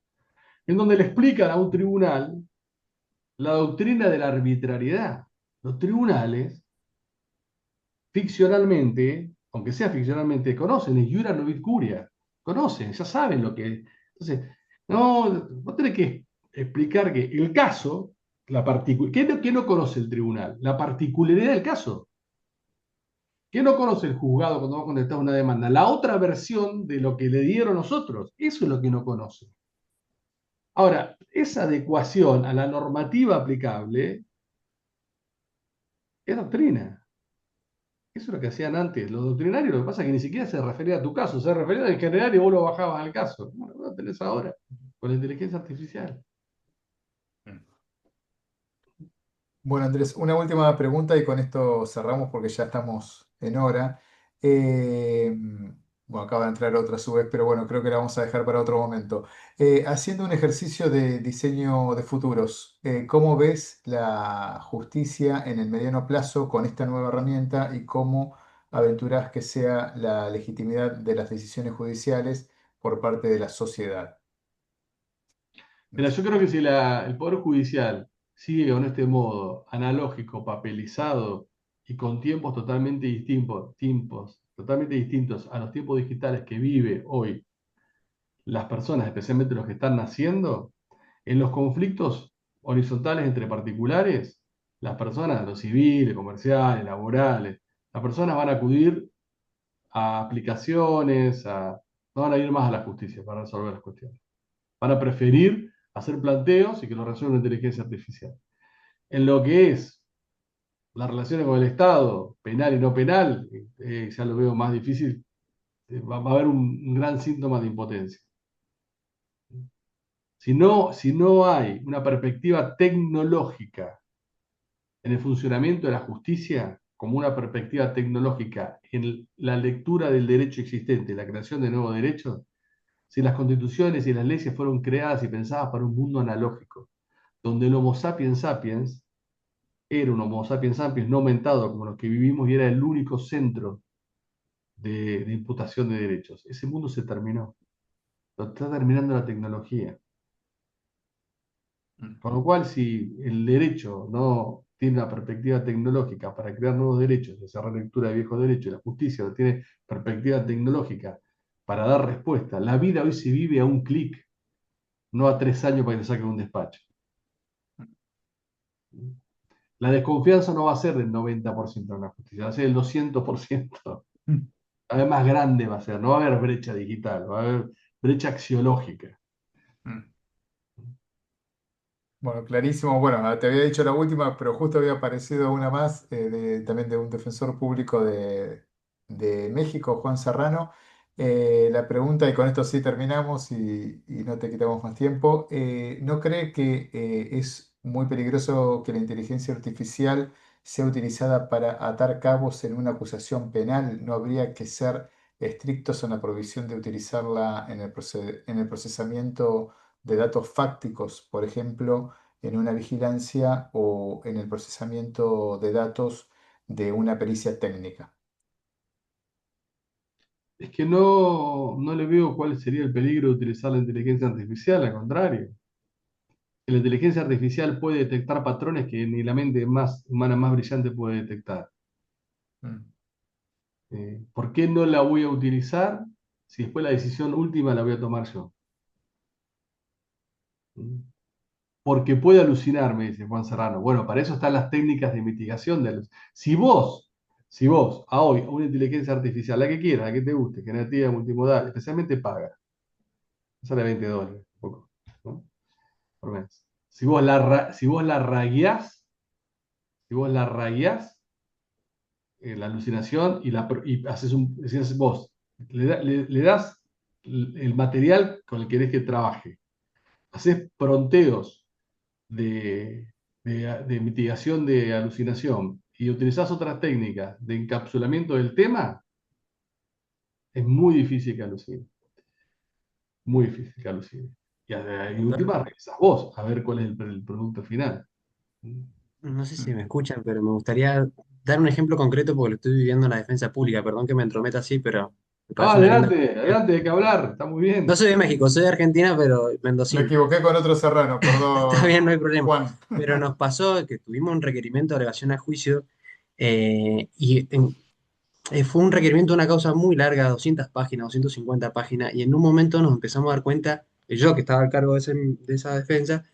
[SPEAKER 2] En donde le explican a un tribunal la doctrina de la arbitrariedad. Los tribunales, ficcionalmente, aunque sea ficcionalmente, conocen el iura novit curia, conocen, ya saben lo que es. Entonces, no tenés que explicar que el caso, ¿qué no conoce el tribunal? La particularidad del caso. ¿Qué no conoce el juzgado cuando va a contestar una demanda? La otra versión de lo que le dieron nosotros. Eso es lo que no conoce. Ahora, esa adecuación a la normativa aplicable es doctrina. Eso es lo que hacían antes. Los doctrinarios, lo que pasa es que ni siquiera se refería a tu caso, se refería en general y vos lo bajabas al caso. Bueno, lo tenés ahora, con la inteligencia artificial.
[SPEAKER 1] mm. Bueno, Andrés, una última pregunta y con esto cerramos porque ya estamos en hora. Eh, bueno, acaba de entrar otra a su vez, pero bueno, creo que la vamos a dejar para otro momento. Haciendo un ejercicio de diseño de futuros, ¿cómo ves la justicia en el mediano plazo con esta nueva herramienta y cómo aventurás que sea la legitimidad de las decisiones judiciales por parte de la sociedad?
[SPEAKER 2] Mira, yo creo que si el Poder Judicial sigue con este modo analógico, papelizado y con tiempos totalmente distintos a los tiempos digitales que vive hoy las personas, especialmente los que están naciendo, en los conflictos horizontales entre particulares, las personas, los civiles, comerciales, laborales, las personas van a acudir a aplicaciones, no van a ir más a la justicia para resolver las cuestiones. Van a preferir hacer planteos y que lo resuelva la inteligencia artificial. En lo que es las relaciones con el Estado, penal y no penal, ya lo veo más difícil, va a haber un gran síntoma de impotencia. Si no hay una perspectiva tecnológica en el funcionamiento de la justicia, como una perspectiva tecnológica en la lectura del derecho existente, la creación de nuevos derechos, si las constituciones y las leyes fueron creadas y pensadas para un mundo analógico, donde el Homo sapiens sapiens era un Homo sapiens sapiens no aumentado como los que vivimos y era el único centro de imputación de derechos, ese mundo se terminó. Lo está terminando la tecnología.
[SPEAKER 1] Mm,
[SPEAKER 2] Con lo cual, si el derecho no tiene una perspectiva tecnológica para crear nuevos derechos, esa relectura de viejos derechos, y la justicia no tiene perspectiva tecnológica para dar respuesta. La vida hoy se vive a un clic, no a 3 años para que te saquen un despacho. La desconfianza no va a ser del 90% de la justicia, va a ser del 200%.
[SPEAKER 1] Mm.
[SPEAKER 2] Cada vez más grande va a ser, no va a haber brecha digital, va a haber brecha axiológica.
[SPEAKER 1] Mm. Bueno, clarísimo. Bueno, te había dicho la última, pero justo había aparecido una más, también de un defensor público de México, Juan Serrano. La pregunta, y con esto sí terminamos y no te quitamos más tiempo, ¿no cree que es muy peligroso que la inteligencia artificial sea utilizada para atar cabos en una acusación penal? ¿No habría que ser estrictos en la provisión de utilizarla en en el procesamiento de datos fácticos, por ejemplo, en una vigilancia o en el procesamiento de datos de una pericia técnica?
[SPEAKER 2] Es que no le veo cuál sería el peligro de utilizar la inteligencia artificial, al contrario. La inteligencia artificial puede detectar patrones que ni la mente más humana más brillante puede detectar.
[SPEAKER 1] Mm.
[SPEAKER 2] ¿Por qué no la voy a utilizar si después la decisión última la voy a tomar yo? ¿Mm? Porque puede alucinar, me dice Juan Serrano. Bueno, para eso están las técnicas de mitigación de si vos a hoy, a una inteligencia artificial, la que quieras, la que te guste, generativa, multimodal, especialmente paga, sale $20, un poco, ¿no? Por mes. Si vos la ragueás, la alucinación y decís vos, le das el material con el que querés que trabaje, haces pronteos de mitigación de alucinación y utilizás otras técnicas de encapsulamiento del tema, es muy difícil que alucine. Muy difícil que alucine. Y última, revisás vos a ver cuál es el producto final.
[SPEAKER 3] No sé si
[SPEAKER 1] Mm.
[SPEAKER 3] me escuchan, pero me gustaría dar un ejemplo concreto porque lo estoy viviendo en la defensa pública. Perdón que me entrometa así, pero me
[SPEAKER 2] Ah,
[SPEAKER 3] parece una linda
[SPEAKER 2] adelante,
[SPEAKER 3] comparación.
[SPEAKER 2] adelante, hay que hablar, está muy
[SPEAKER 3] No
[SPEAKER 2] bien.
[SPEAKER 3] soy de México, soy de Argentina, pero
[SPEAKER 1] Me
[SPEAKER 3] mendocino.
[SPEAKER 1] equivoqué con otro Serrano,
[SPEAKER 3] Está bien,
[SPEAKER 1] perdón,
[SPEAKER 3] no hay problema.
[SPEAKER 1] Juan.
[SPEAKER 3] Pero nos pasó que tuvimos un requerimiento de alegación a juicio fue un requerimiento de una causa muy larga, 200 páginas, 250 páginas, y en un momento nos empezamos a dar cuenta, yo que estaba al cargo de esa defensa,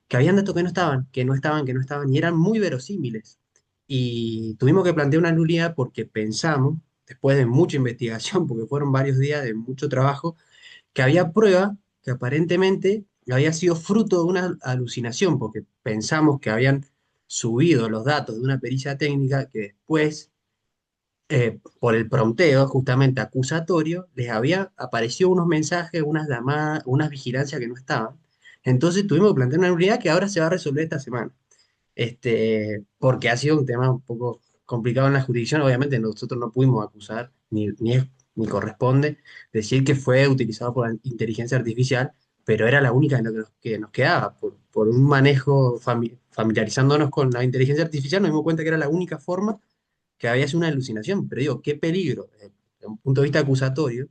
[SPEAKER 3] que habían datos que no estaban, que no estaban, que no estaban, y eran muy verosímiles. Y tuvimos que plantear una nulidad porque pensamos, después de mucha investigación, porque fueron varios días de mucho trabajo, que había prueba que aparentemente había sido fruto de una alucinación, porque pensamos que habían subido los datos de una pericia técnica que después, por el prompteo justamente acusatorio, les había aparecido unos mensajes, unas llamadas, unas vigilancias que no estaban. Entonces tuvimos que plantear una nulidad que ahora se va a resolver esta semana. Porque ha sido un tema un poco complicado en la jurisdicción. Obviamente nosotros no pudimos acusar, ni corresponde decir que fue utilizado por la inteligencia artificial, pero era la única que nos quedaba. Por un manejo familiarizándonos con la inteligencia artificial, nos dimos cuenta que era la única forma que había sido una alucinación. Pero digo, qué peligro, desde un punto de vista acusatorio,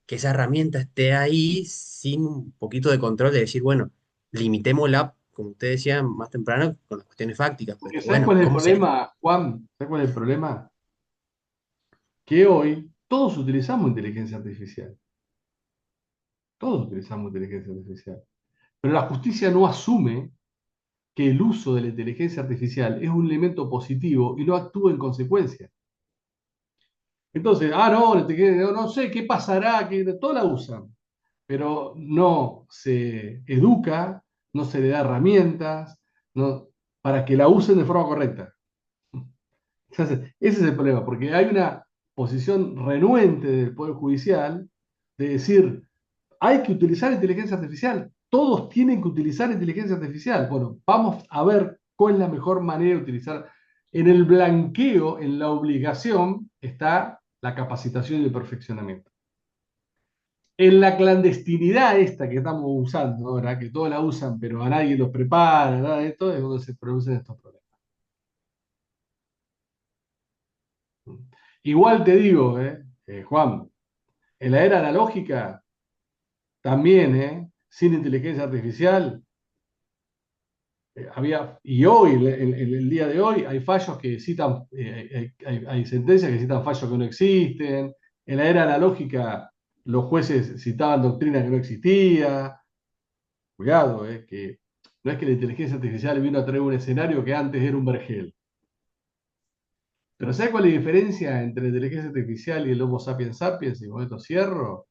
[SPEAKER 3] que esa herramienta esté ahí sin un poquito de control de decir, bueno, limitémosla, como usted decía más temprano, con las cuestiones fácticas,
[SPEAKER 2] Porque
[SPEAKER 3] pero
[SPEAKER 2] ¿sabes
[SPEAKER 3] bueno,
[SPEAKER 2] cuál es el
[SPEAKER 3] ¿cómo se
[SPEAKER 2] problema, Juan? ¿Sabes cuál es el problema? Que hoy todos utilizamos inteligencia artificial. Todos utilizamos inteligencia artificial. Pero la justicia no asume que el uso de la inteligencia artificial es un elemento positivo y no actúa en consecuencia. Entonces, no, no sé qué pasará, que todos la usan, pero no se educa, no se le da herramientas para que la usen de forma correcta. Entonces, ese es el problema, porque hay una posición renuente del Poder Judicial de decir, hay que utilizar inteligencia artificial, todos tienen que utilizar inteligencia artificial. Bueno, vamos a ver cuál es la mejor manera de utilizar. En el blanqueo, en la obligación, está la capacitación y el perfeccionamiento. En la clandestinidad esta que estamos usando ahora, que todos la usan, pero a nadie los prepara, nada de esto, es donde se producen estos problemas. Igual te digo, Juan, en la era analógica, también, sin inteligencia artificial, y hoy, el día de hoy, hay fallos que citan, hay sentencias que citan fallos que no existen. En la era analógica, los jueces citaban doctrina que no existía. Cuidado, que no es que la inteligencia artificial vino a traer un escenario que antes era un vergel. Pero ¿sabes cuál es la diferencia entre la inteligencia artificial y el Homo sapiens sapiens? Y con esto cierro.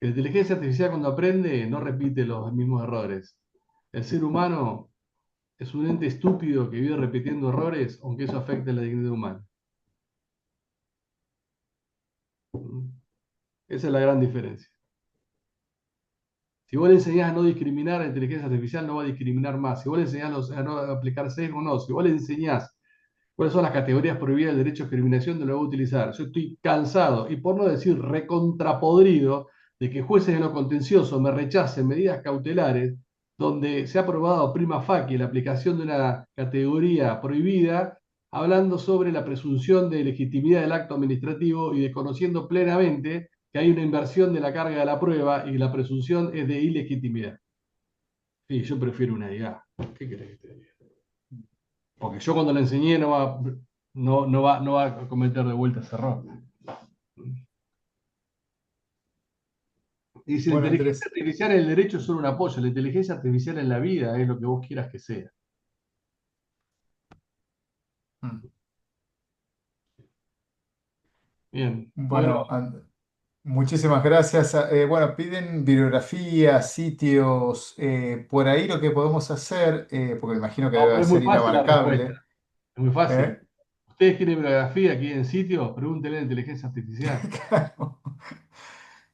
[SPEAKER 2] La inteligencia artificial cuando aprende no repite los mismos errores. El ser humano es un ente estúpido que vive repitiendo errores, aunque eso afecte a la dignidad humana. Esa es la gran diferencia. Si vos le enseñás a no discriminar, la inteligencia artificial no va a discriminar más. Si vos le enseñás a no aplicar sesgo, no. Si vos le enseñás cuáles son las categorías prohibidas del derecho de discriminación, no lo va a utilizar. Yo estoy cansado, y por no decir recontrapodrido, de que jueces en lo contencioso me rechacen medidas cautelares donde se ha probado prima facie la aplicación de una categoría prohibida, hablando sobre la presunción de legitimidad del acto administrativo y desconociendo plenamente que hay una inversión de la carga de la prueba y la presunción es de ilegitimidad. Sí, yo prefiero una IA. ¿Qué querés que te diga? Porque yo cuando le enseñé no va a cometer de vuelta ese error. Y si la
[SPEAKER 1] Bueno,
[SPEAKER 2] inteligencia
[SPEAKER 1] Andrés.
[SPEAKER 2] artificial en el derecho es solo un apoyo, la inteligencia artificial en la vida es lo que vos quieras que sea.
[SPEAKER 1] Mm.
[SPEAKER 2] Bien, bueno,
[SPEAKER 1] Bueno, muchísimas gracias. Bueno, piden bibliografía, sitios, por ahí lo que podemos hacer, porque me imagino que
[SPEAKER 2] no,
[SPEAKER 1] debe
[SPEAKER 2] pero es muy
[SPEAKER 1] ser
[SPEAKER 2] fácil la respuesta,
[SPEAKER 1] inabarcable.
[SPEAKER 2] es muy fácil.
[SPEAKER 1] ¿Eh?
[SPEAKER 2] ¿Ustedes quieren bibliografía aquí en sitios? Pregúntenle a la inteligencia artificial.
[SPEAKER 1] Claro.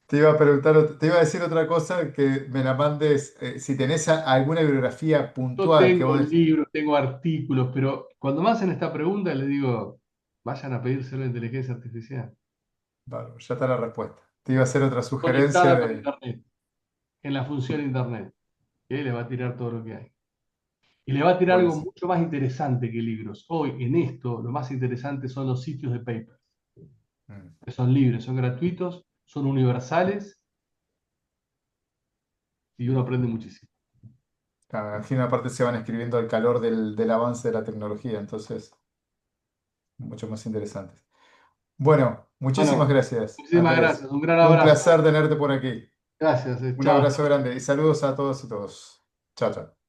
[SPEAKER 1] Te iba a preguntar, te iba a decir otra cosa, que me la mandes, si tenés alguna bibliografía
[SPEAKER 2] Yo
[SPEAKER 1] puntual que
[SPEAKER 2] tengo
[SPEAKER 1] vos
[SPEAKER 2] libros, tengo artículos, pero cuando me hacen esta pregunta les digo, vayan a pedírselo a la inteligencia artificial.
[SPEAKER 1] Bárbaro, ya está la respuesta. Te iba a hacer otra sugerencia
[SPEAKER 2] Conectada con
[SPEAKER 1] de...
[SPEAKER 2] Internet, en la función Internet. Y ahí le va a tirar todo lo que hay. Y le va a tirar algo
[SPEAKER 1] Buenísimo.
[SPEAKER 2] mucho más interesante que libros. Hoy, en esto, lo más interesante son los sitios de papers,
[SPEAKER 1] Mm.
[SPEAKER 2] que son libres, son gratuitos, son universales y uno aprende muchísimo.
[SPEAKER 1] Claro, al fin aparte se van escribiendo al calor del avance de la tecnología, entonces, mucho más interesantes. Bueno, muchísimas
[SPEAKER 2] Bueno,
[SPEAKER 1] gracias,
[SPEAKER 2] muchísimas
[SPEAKER 1] Andrés.
[SPEAKER 2] gracias. Un gran
[SPEAKER 1] Un
[SPEAKER 2] abrazo.
[SPEAKER 1] placer tenerte por aquí.
[SPEAKER 2] Gracias.
[SPEAKER 1] Un
[SPEAKER 2] Chao.
[SPEAKER 1] abrazo grande y saludos a todos y todos. Chao, chao.